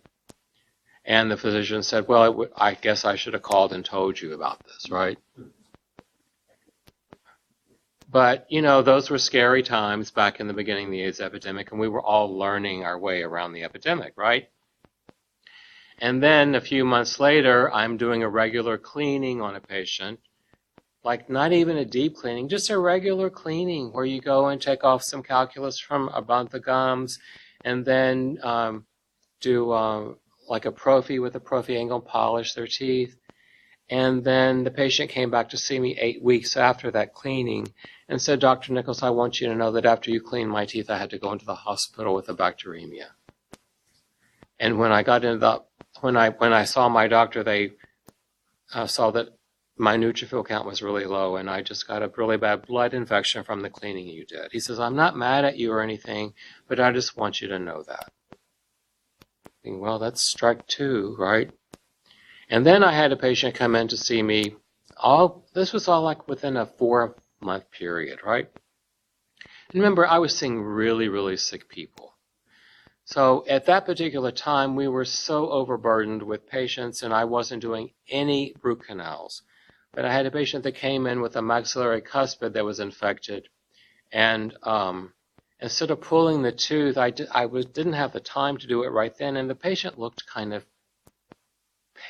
And the physician said, well, I guess I should have called and told you about this, right? But, those were scary times back in the beginning of the AIDS epidemic, and we were all learning our way around the epidemic, right? And then a few months later, I'm doing a regular cleaning on a patient, like not even a deep cleaning, just a regular cleaning where you go and take off some calculus from about the gums and then do like a prophy with a prophy angle, polish their teeth. And then the patient came back to see me 8 weeks after that cleaning and said, Dr. Nichols, I want you to know that after you cleaned my teeth, I had to go into the hospital with a bacteremia. And when I got into the, when I saw my doctor, they saw that my neutrophil count was really low, and I just got a really bad blood infection from the cleaning you did. He says, I'm not mad at you or anything, but I just want you to know that. Thinking, well, that's strike two, right? And then I had a patient come in to see me. This was all like within a 4-month period, right? And remember, I was seeing really, really sick people. So at that particular time, we were so overburdened with patients, and I wasn't doing any root canals. But I had a patient that came in with a maxillary cuspid that was infected, and instead of pulling the tooth, I didn't have the time to do it right then, and the patient looked kind of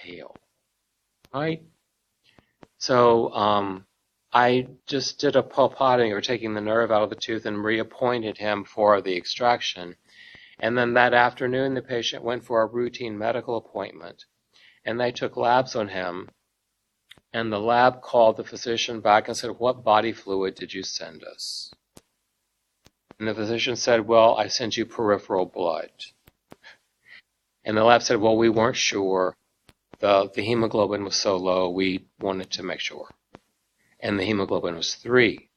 pale, right? So I just did a pulpotting, or taking the nerve out of the tooth, and reappointed him for the extraction. And then that afternoon, the patient went for a routine medical appointment, and they took labs on him, and the lab called the physician back and said, what body fluid did you send us? And the physician said, well, I sent you peripheral blood. And the lab said, well, we weren't sure. The hemoglobin was so low, we wanted to make sure. And the hemoglobin was 3.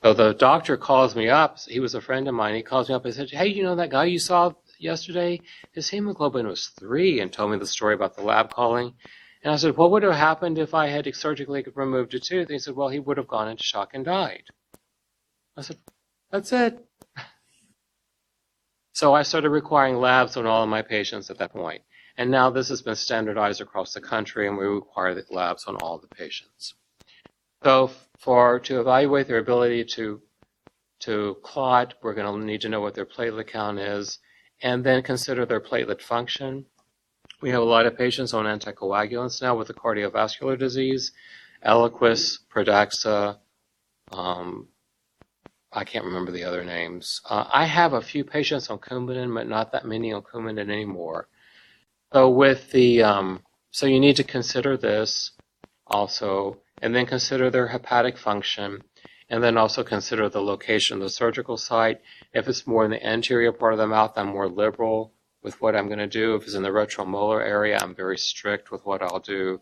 So the doctor calls me up. He was a friend of mine. He calls me up and said, hey, you know that guy you saw yesterday? His hemoglobin was 3, and told me the story about the lab calling. And I said, what would have happened if I had surgically removed a tooth? And he said, well, he would have gone into shock and died. I said, that's it. So I started requiring labs on all of my patients at that point. And now this has been standardized across the country, and we require the labs on all the patients. So to evaluate their ability to clot, we're going to need to know what their platelet count is, and then consider their platelet function. We have a lot of patients on anticoagulants now with the cardiovascular disease, Eliquis, Pradaxa, I can't remember the other names. I have a few patients on Coumadin, but not that many on Coumadin anymore. So so you need to consider this also, and then consider their hepatic function, and then also consider the location of the surgical site. If it's more in the anterior part of the mouth, I'm more liberal with what I'm going to do. If it's in the retromolar area, I'm very strict with what I'll do,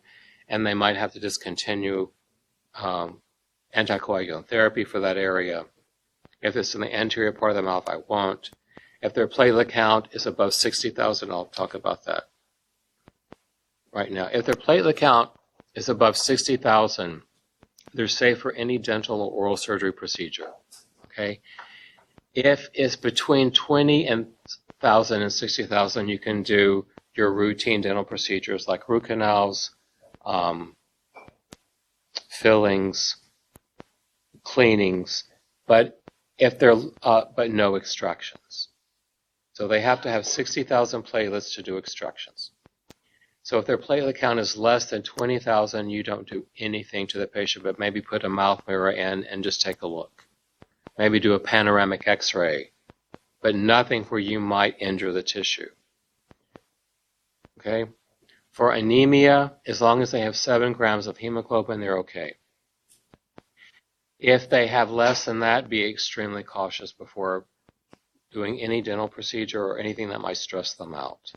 and they might have to discontinue anticoagulant therapy for that area. If it's in the anterior part of the mouth, I won't. If their platelet count is above 60,000, I'll talk about that right now. If their platelet count is above 60,000, they're safe for any dental or oral surgery procedure. Okay. If it's between 20,000 and 60,000, you can do your routine dental procedures like root canals, fillings, cleanings, but no extractions. So they have to have 60,000 platelets to do extractions. So if their platelet count is less than 20,000, you don't do anything to the patient, but maybe put a mouth mirror in and just take a look. Maybe do a panoramic x-ray, but nothing where you might injure the tissue. Okay? For anemia, as long as they have 7 grams of hemoglobin, they're okay. If they have less than that, be extremely cautious before doing any dental procedure or anything that might stress them out.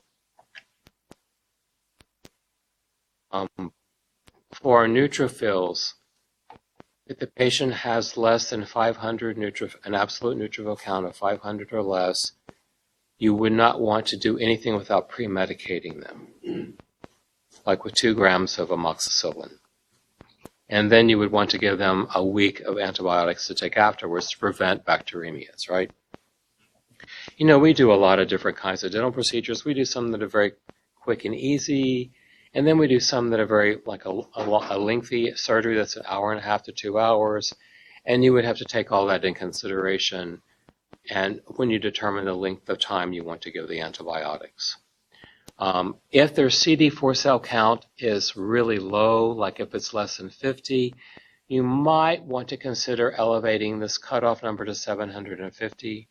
For neutrophils, if the patient has less than 500 an absolute neutrophil count of 500 or less, you would not want to do anything without pre-medicating them, like with 2 grams of amoxicillin. And then you would want to give them a week of antibiotics to take afterwards to prevent bacteremias, right? You know, we do a lot of different kinds of dental procedures. We do some that are very quick and easy, and then we do some that are very, like a lengthy surgery that's 1.5 hours to 2 hours. And you would have to take all that in consideration and when you determine the length of time you want to give the antibiotics. If their CD4 cell count is really low, like if it's less than 50, you might want to consider elevating this cutoff number to 750.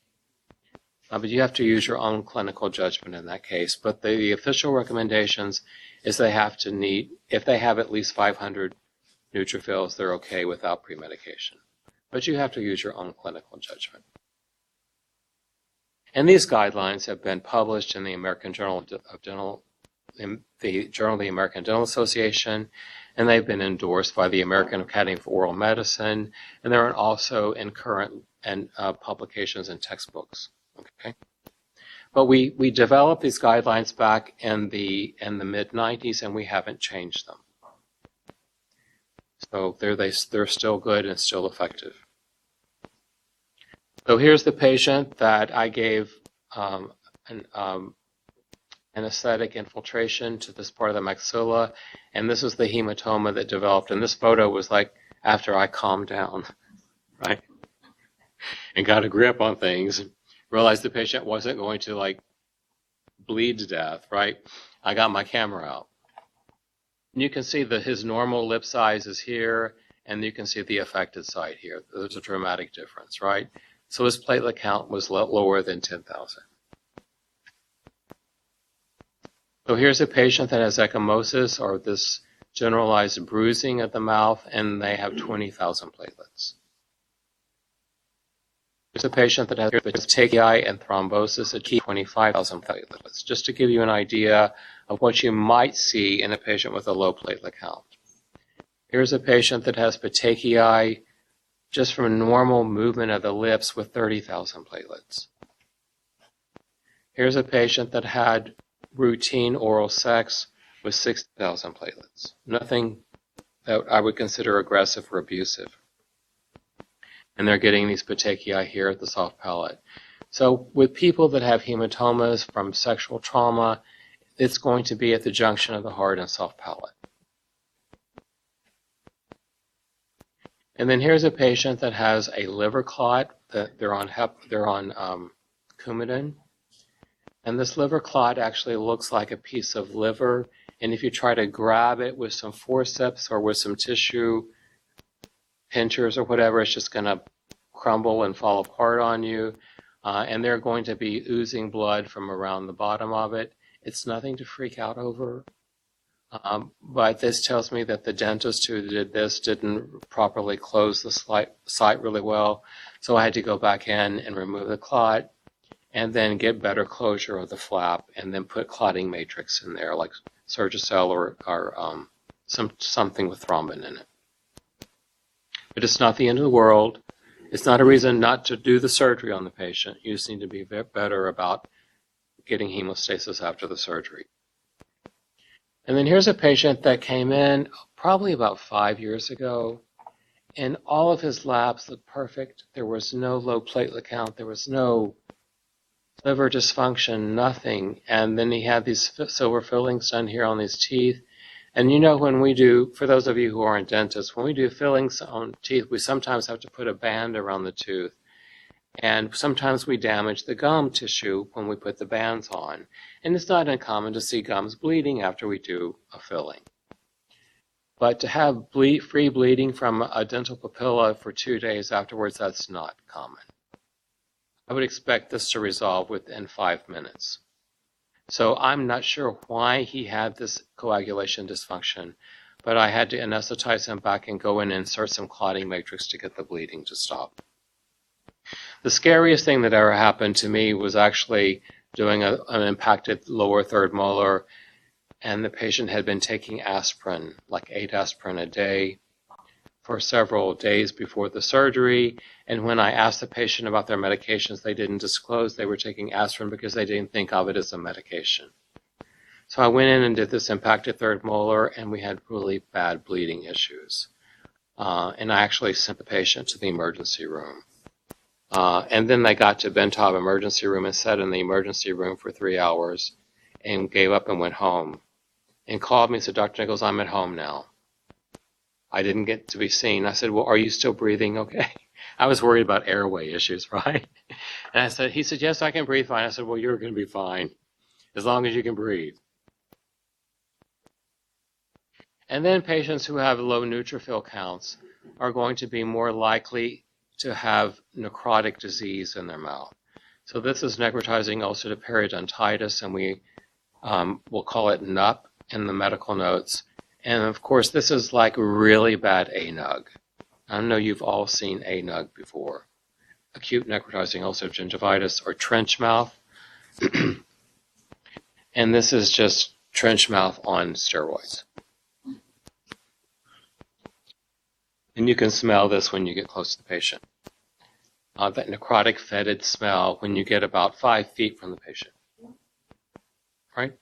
But you have to use your own clinical judgment in that case. But the official recommendations is if they have at least 500 neutrophils, they're okay without premedication. But you have to use your own clinical judgment. And these guidelines have been published in the American Journal of Dental, in the Journal of the American Dental Association, and they've been endorsed by the American Academy for Oral Medicine, and they're also in current publications and textbooks. Okay, but we developed these guidelines back in the mid-90s, and we haven't changed them. So they're still good and still effective. So here's the patient that I gave an anesthetic infiltration to this part of the maxilla, and this is the hematoma that developed. And this photo was like after I calmed down, right, and got a grip on things, and realized the patient wasn't going to like bleed to death, right? I got my camera out. And you can see that his normal lip size is here, and you can see the affected site here. There's a dramatic difference, right? So his platelet count was lower than 10,000. So here's a patient that has ecchymosis, or this generalized bruising at the mouth, and they have 20,000 platelets. Here's a patient that has petechiae and thrombosis at 25,000 platelets, just to give you an idea of what you might see in a patient with a low platelet count. Here's a patient that has petechiae just from normal movement of the lips with 30,000 platelets. Here's a patient that had routine oral sex with 6,000 platelets. Nothing that I would consider aggressive or abusive. And they're getting these petechiae here at the soft palate. So with people that have hematomas from sexual trauma, it's going to be at the junction of the hard and soft palate. And then here's a patient that has a liver clot. That they're on Coumadin. And this liver clot actually looks like a piece of liver. And if you try to grab it with some forceps or with some tissue pinchers or whatever, it's just going to crumble and fall apart on you. And they're going to be oozing blood from around the bottom of it. It's nothing to freak out over. But this tells me that the dentist who did this didn't properly close the site really well. So I had to go back in and remove the clot and then get better closure of the flap and then put clotting matrix in there, like Surgicel or something with thrombin in it. But it's not the end of the world. It's not a reason not to do the surgery on the patient. You just need to be better about getting hemostasis after the surgery. And then here's a patient that came in probably about 5 years ago, and all of his labs looked perfect. There was no low platelet count. There was no liver dysfunction, nothing. And then he had these silver fillings done here on his teeth. And you know, when we do, for those of you who aren't dentists, when we do fillings on teeth, we sometimes have to put a band around the tooth. And sometimes we damage the gum tissue when we put the bands on. And it's not uncommon to see gums bleeding after we do a filling. But to have free bleeding from a dental papilla for 2 days afterwards, that's not common. I would expect this to resolve within 5 minutes. So I'm not sure why he had this coagulation dysfunction, but I had to anesthetize him back and go in and insert some clotting matrix to get the bleeding to stop. The scariest thing that ever happened to me was actually doing an impacted lower third molar, and the patient had been taking aspirin, like 8 aspirin a day, for several days before the surgery. And when I asked the patient about their medications, they didn't disclose they were taking aspirin because they didn't think of it as a medication. So I went in and did this impacted third molar, and we had really bad bleeding issues. And I actually sent the patient to the emergency room. And then they got to Bentov emergency room and sat in the emergency room for 3 hours and gave up and went home. And called me and said, Dr. Nichols, I'm at home now. I didn't get to be seen. I said, well, are you still breathing okay? I was worried about airway issues, right? And he said, yes, I can breathe fine. I said, well, you're going to be fine as long as you can breathe. And then patients who have low neutrophil counts are going to be more likely to have necrotic disease in their mouth. So this is necrotizing ulcerative periodontitis, and we will call it NUP in the medical notes. And of course, this is like really bad ANUG. I know you've all seen ANUG before. Acute necrotizing ulcerative gingivitis, or trench mouth. And this is just trench mouth on steroids. And you can smell this when you get close to the patient. That necrotic, fetid smell when you get about 5 feet from the patient. Right?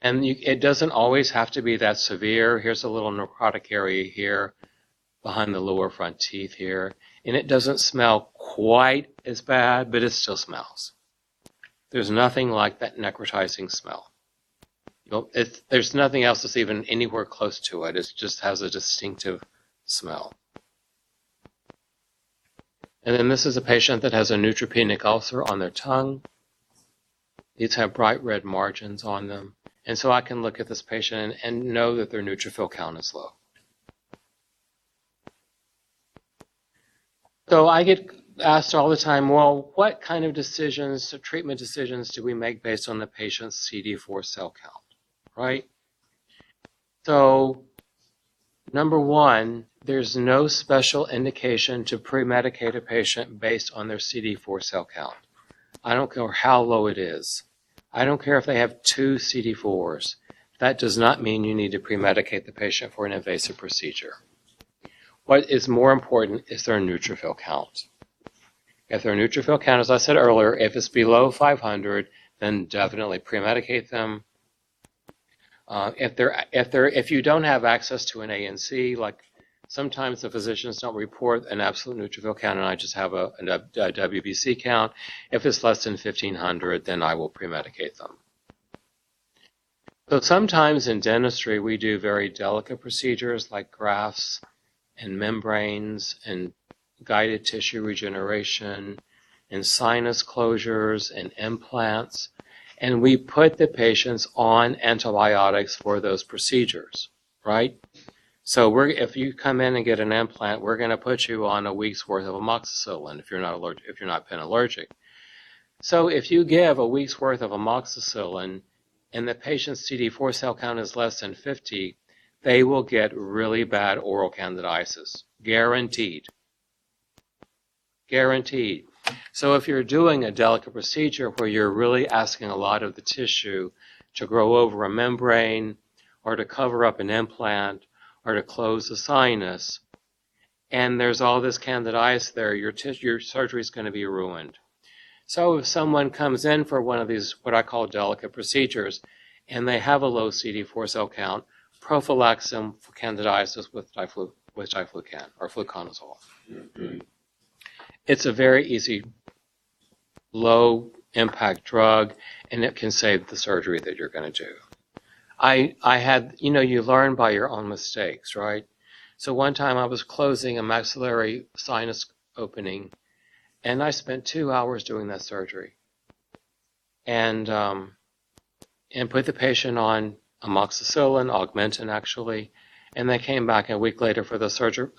And it doesn't always have to be that severe. Here's a little necrotic area here behind the lower front teeth here. And it doesn't smell quite as bad, but it still smells. There's nothing like that necrotizing smell. There's nothing else that's even anywhere close to it. It just has a distinctive smell. And then this is a patient that has a neutropenic ulcer on their tongue. These have bright red margins on them. And so I can look at this patient and know that their neutrophil count is low. So I get asked all the time, well, what kind of decisions, treatment decisions, do we make based on the patient's CD4 cell count, right? So, number one, there's no special indication to pre-medicate a patient based on their CD4 cell count. I don't care how low it is. I don't care if they have 2 CD4s. That does not mean you need to pre-medicate the patient for an invasive procedure. What is more important is their neutrophil count. If their neutrophil count, as I said earlier, if it's below 500, then definitely pre-medicate them. If you don't have access to an ANC, like sometimes the physicians don't report an absolute neutrophil count, and I just have a WBC count. If it's less than 1,500, then I will pre-medicate them. So sometimes in dentistry, we do very delicate procedures like grafts and membranes and guided tissue regeneration and sinus closures and implants. And we put the patients on antibiotics for those procedures, right? So if you come in and get an implant, we're going to put you on a week's worth of amoxicillin if you're not pen allergic. So if you give a week's worth of amoxicillin and the patient's CD4 cell count is less than 50, they will get really bad oral candidiasis. Guaranteed. Guaranteed. So if you're doing a delicate procedure where you're really asking a lot of the tissue to grow over a membrane or to cover up an implant or to close a sinus, and there's all this candidiasis there, your surgery is going to be ruined. So if someone comes in for one of these, what I call delicate procedures, and they have a low CD4 cell count, prophylax them for candidiasis with diflucan or fluconazole. It's a very easy, low impact drug, and it can save the surgery that you're going to do. I had, you learn by your own mistakes, right? So one time I was closing a maxillary sinus opening, and I spent 2 hours doing that surgery, and put the patient on amoxicillin, Augmentin actually, and they came back a week later for the surgery,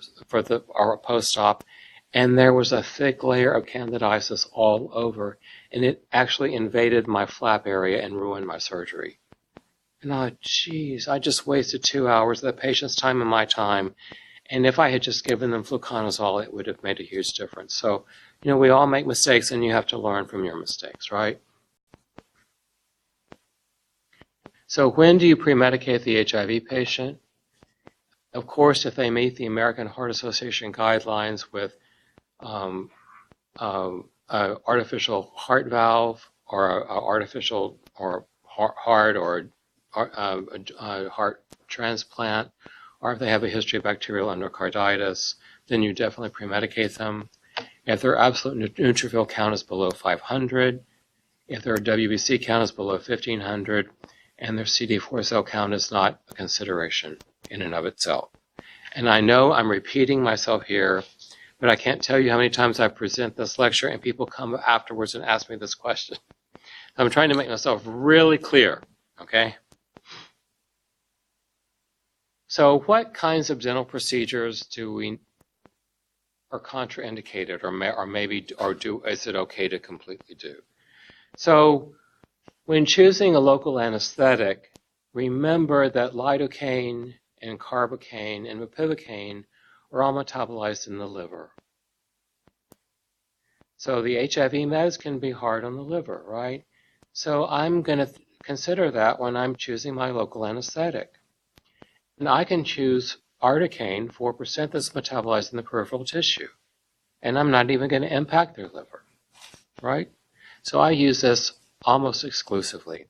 our post-op, and there was a thick layer of candidiasis all over, and it actually invaded my flap area and ruined my surgery. And geez, I just wasted 2 hours of the patient's time and my time, and if I had just given them fluconazole, it would have made a huge difference. So, we all make mistakes, and you have to learn from your mistakes, right? So when do you pre-medicate the HIV patient? Of course, if they meet the American Heart Association guidelines with artificial heart valve or artificial or heart or heart transplant, or if they have a history of bacterial endocarditis, then you definitely pre-medicate them. If their absolute neutrophil count is below 500, if their WBC count is below 1,500, and their CD4 cell count is not a consideration in and of itself. And I know I'm repeating myself here, but I can't tell you how many times I present this lecture and people come afterwards and ask me this question. I'm trying to make myself really clear, okay? So what kinds of dental procedures are contraindicated is it okay to completely do? So when choosing a local anesthetic, remember that lidocaine and carbocaine and bupivacaine are all metabolized in the liver. So the HIV meds can be hard on the liver, right? So I'm going to consider that when I'm choosing my local anesthetic. And I can choose articaine, 4% that's metabolized in the peripheral tissue. And I'm not even going to impact their liver, right? So I use this almost exclusively.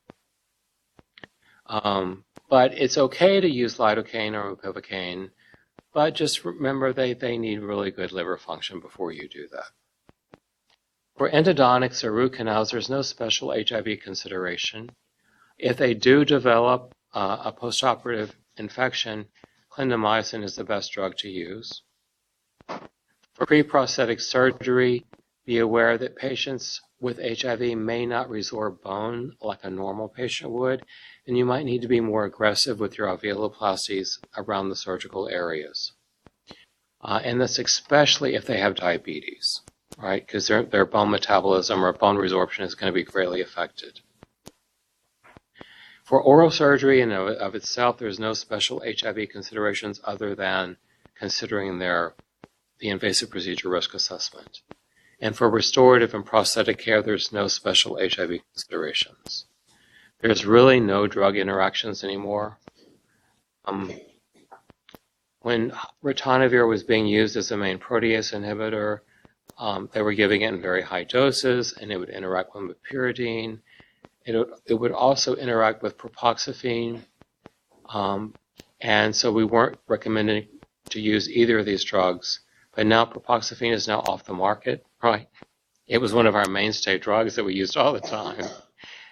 But it's okay to use lidocaine or bupivacaine, but just remember they need really good liver function before you do that. For endodontics or root canals, there's no special HIV consideration. If they do develop a postoperative infection, clindamycin is the best drug to use. For pre-prosthetic surgery, be aware that patients with HIV may not resorb bone like a normal patient would, and you might need to be more aggressive with your alveoloplasties around the surgical areas. And this especially if they have diabetes, right? Because their bone metabolism or bone resorption is going to be greatly affected. For oral surgery in and of itself, there's no special HIV considerations other than considering the invasive procedure risk assessment. And for restorative and prosthetic care, there's no special HIV considerations. There's really no drug interactions anymore. When ritonavir was being used as a main protease inhibitor, they were giving it in very high doses, and it would interact with pyridine. It would also interact with propoxyphene, and so we weren't recommending to use either of these drugs. But now propoxyphene is now off the market, right? It was one of our mainstay drugs that we used all the time.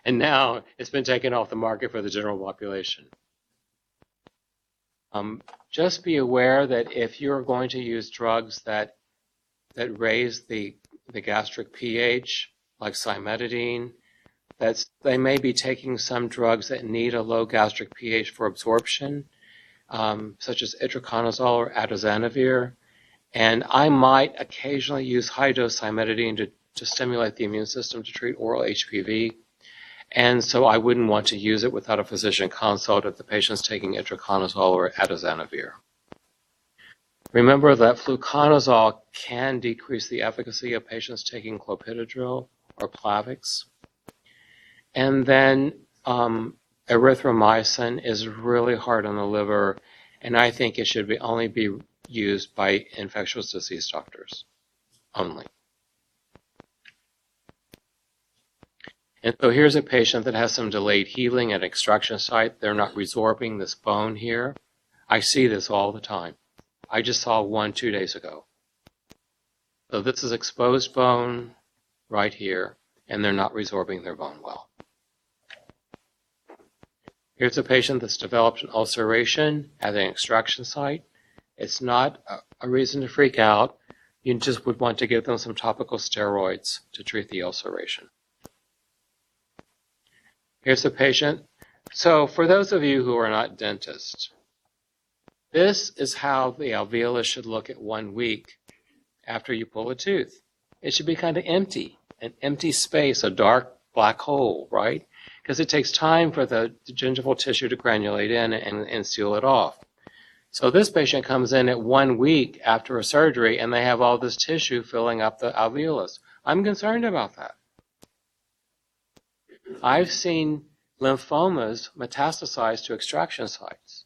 And now it's been taken off the market for the general population. Just be aware that if you're going to use drugs that raise the gastric pH, like cimetidine, they may be taking some drugs that need a low gastric pH for absorption, such as itraconazole or atazanavir. And I might occasionally use high-dose cimetidine to stimulate the immune system to treat oral HPV. And so I wouldn't want to use it without a physician consult if the patient's taking itraconazole or atazanavir. Remember that fluconazole can decrease the efficacy of patients taking clopidogrel or Plavix. And then erythromycin is really hard on the liver, and I think it should only be used by infectious disease doctors only. And so here's a patient that has some delayed healing at extraction site. They're not resorbing this bone here. I see this all the time. I just saw one 2 days ago. So this is exposed bone right here, and they're not resorbing their bone well. Here's a patient that's developed an ulceration at an extraction site. It's not a reason to freak out. You just would want to give them some topical steroids to treat the ulceration. Here's a patient. So for those of you who are not dentists, this is how the alveolus should look at 1 week after you pull a tooth. It should be kind of empty, an empty space, a dark black hole, right? Because it takes time for the gingival tissue to granulate in and seal it off. So this patient comes in at 1 week after a surgery and they have all this tissue filling up the alveolus. I'm concerned about that. I've seen lymphomas metastasize to extraction sites.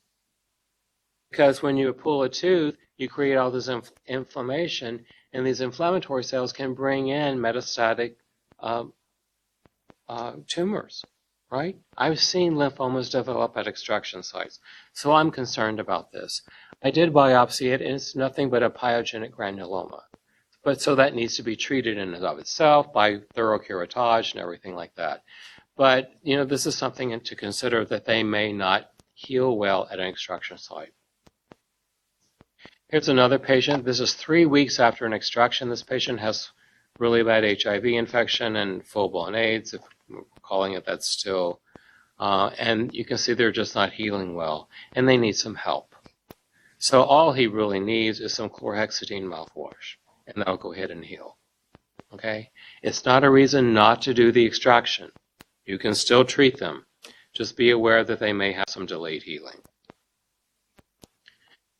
Because when you pull a tooth, you create all this inflammation, and these inflammatory cells can bring in metastatic tumors, right? I've seen lymphomas develop at extraction sites, so I'm concerned about this. I did biopsy it, and it's nothing but a pyogenic granuloma. But so that needs to be treated in and of itself by thorough curettage and everything like that. But, this is something to consider, that they may not heal well at an extraction site. Here's another patient. This is 3 weeks after an extraction. This patient has really bad HIV infection and full-blown AIDS, if we're calling it that still. And you can see they're just not healing well, and they need some help. So all he really needs is some chlorhexidine mouthwash, and that'll go ahead and heal. Okay? It's not a reason not to do the extraction. You can still treat them. Just be aware that they may have some delayed healing.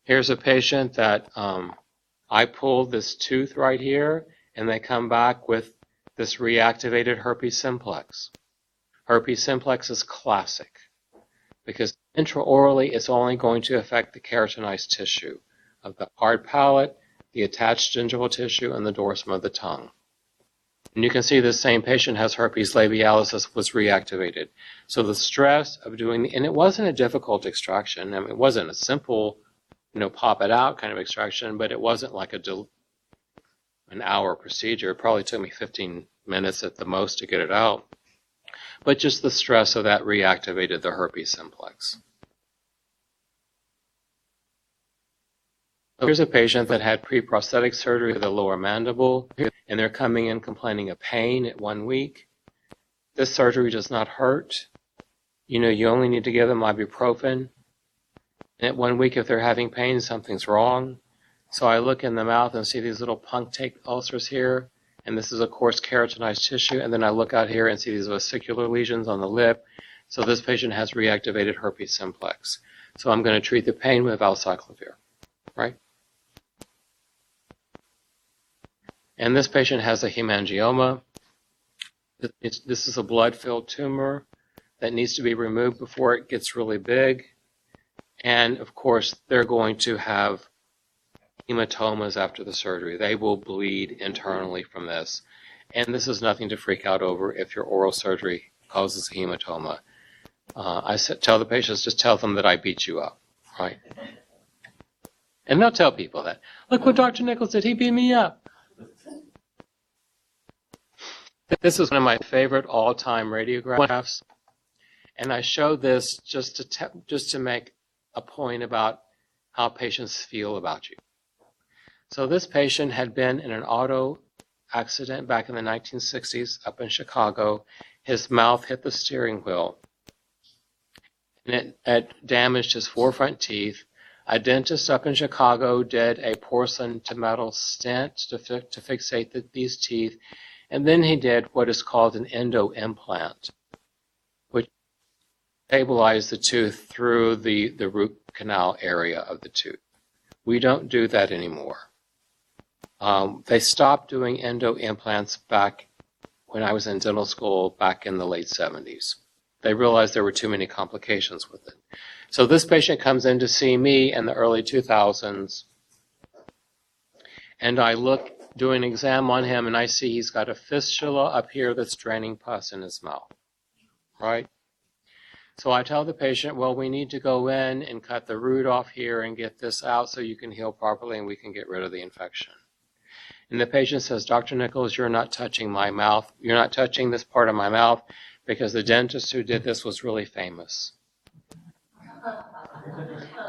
Here's a patient that I pulled this tooth right here, and they come back with this reactivated herpes simplex. Herpes simplex is classic because intraorally it's only going to affect the keratinized tissue of the hard palate, the attached gingival tissue, and the dorsum of the tongue. And you can see this same patient has herpes labialis that was reactivated. So the stress of doing, and it wasn't a difficult extraction. I mean, it wasn't a simple, pop it out kind of extraction, but it wasn't like an hour procedure. It probably took me 15 minutes at the most to get it out. But just the stress of that reactivated the herpes simplex. So here's a patient that had pre-prosthetic surgery of the lower mandible, and they're coming in complaining of pain at 1 week. This surgery does not hurt. You only need to give them ibuprofen. And at 1 week, if they're having pain, something's wrong. So I look in the mouth and see these little punctate ulcers here. And this is, of course, keratinized tissue. And then I look out here and see these vesicular lesions on the lip. So this patient has reactivated herpes simplex. So I'm going to treat the pain with valsiclovir, right? And this patient has a hemangioma. This is a blood-filled tumor that needs to be removed before it gets really big. And, of course, they're going to have hematomas after the surgery. They will bleed internally from this. And this is nothing to freak out over if your oral surgery causes a hematoma. I tell the patients, just tell them that I beat you up, right? And they'll tell people that. Look what Dr. Nichols did. He beat me up. This is one of my favorite all-time radiographs. And I show this just to make a point about how patients feel about you. So this patient had been in an auto accident back in the 1960s up in Chicago. His mouth hit the steering wheel, and it damaged his 4 front teeth. A dentist up in Chicago did a porcelain to metal stent to fixate these teeth, and then he did what is called an endo implant, which stabilized the tooth through the root canal area of the tooth. We don't do that anymore. They stopped doing endo implants back when I was in dental school back in the late 70s. They realized there were too many complications with it. So this patient comes in to see me in the early 2000s, and I do an exam on him, and I see he's got a fistula up here that's draining pus in his mouth, right? So I tell the patient, well, we need to go in and cut the root off here and get this out so you can heal properly and we can get rid of the infection. And the patient says, Dr. Nichols, you're not touching my mouth. You're not touching this part of my mouth because the dentist who did this was really famous.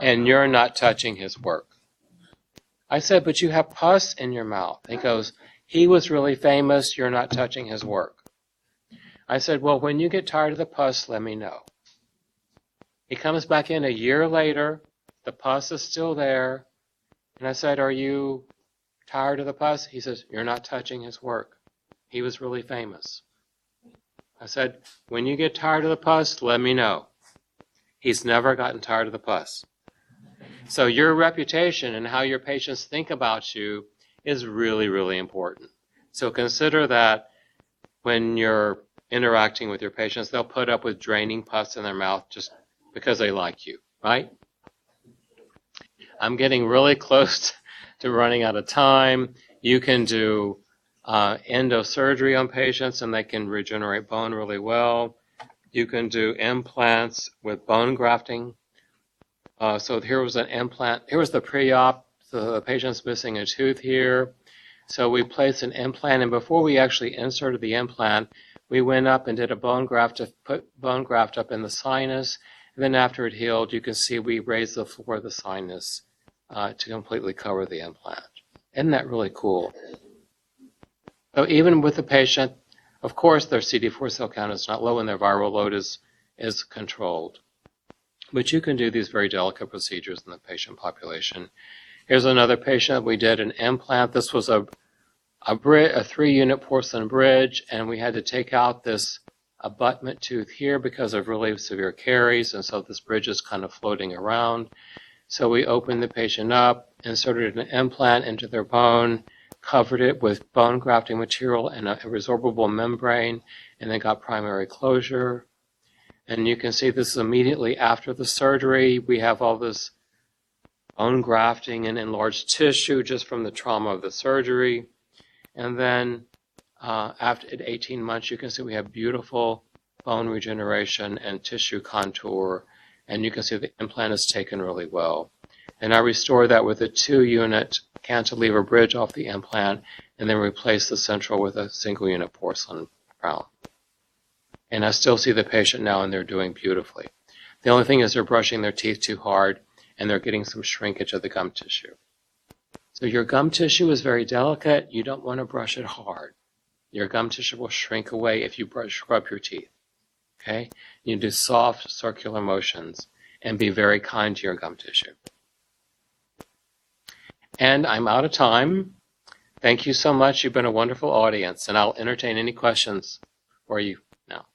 And you're not touching his work. I said, but you have pus in your mouth. He goes, he was really famous. You're not touching his work. I said, well, when you get tired of the pus, let me know. He comes back in a year later. The pus is still there. And I said, are you tired of the pus? He says, you're not touching his work. He was really famous. I said, when you get tired of the pus, let me know. He's never gotten tired of the pus. So your reputation and how your patients think about you is really, really important. So consider that when you're interacting with your patients, they'll put up with draining pus in their mouth just because they like you, right? I'm getting really close to running out of time. You can do endosurgery on patients and they can regenerate bone really well. You can do implants with bone grafting. So here was an implant. Here was the pre-op. So the patient's missing a tooth here. So we placed an implant, and before we actually inserted the implant, we went up and did a bone graft to put bone graft up in the sinus. And then after it healed, you can see we raised the floor of the sinus to completely cover the implant. Isn't that really cool? So even with the patient, of course, their CD4 cell count is not low and their viral load is controlled. But you can do these very delicate procedures in the patient population. Here's another patient. We did an implant. This was a 3-unit porcelain bridge, and we had to take out this abutment tooth here because of really severe caries, and so this bridge is kind of floating around. So we opened the patient up, inserted an implant into their bone, covered it with bone grafting material and a resorbable membrane, and then got primary closure. And you can see this is immediately after the surgery. We have all this bone grafting and enlarged tissue just from the trauma of the surgery. And then after 18 months, you can see we have beautiful bone regeneration and tissue contour. And you can see the implant is taken really well. And I restored that with a 2-unit cantilever bridge off the implant and then replaced the central with a single-unit porcelain crown. And I still see the patient now, and they're doing beautifully. The only thing is they're brushing their teeth too hard, and they're getting some shrinkage of the gum tissue. So your gum tissue is very delicate. You don't want to brush it hard. Your gum tissue will shrink away if you scrub your teeth. Okay? You do soft circular motions and be very kind to your gum tissue. And I'm out of time. Thank you so much. You've been a wonderful audience, and I'll entertain any questions for you now.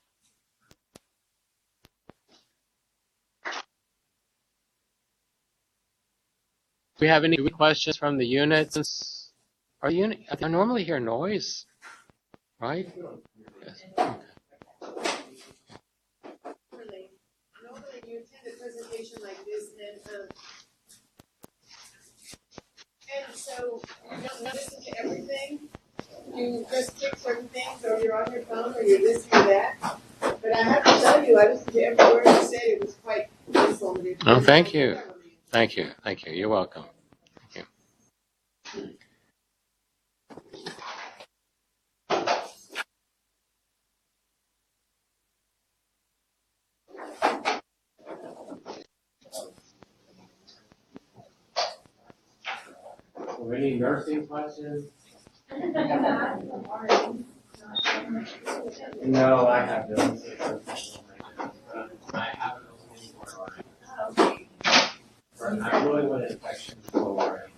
Do we have any questions from the units? I normally hear noise, right? Yes. Normally you attend a presentation like this and so you don't listen to everything. You just pick certain things, or you're on your phone, or you're this or that. But I have to tell you, I listened to every word you said. It was quite informative. Oh, thank you. Thank you. Thank you. You're welcome. Thank you. Any nursing questions? No, I have no. I haven't I really want infection for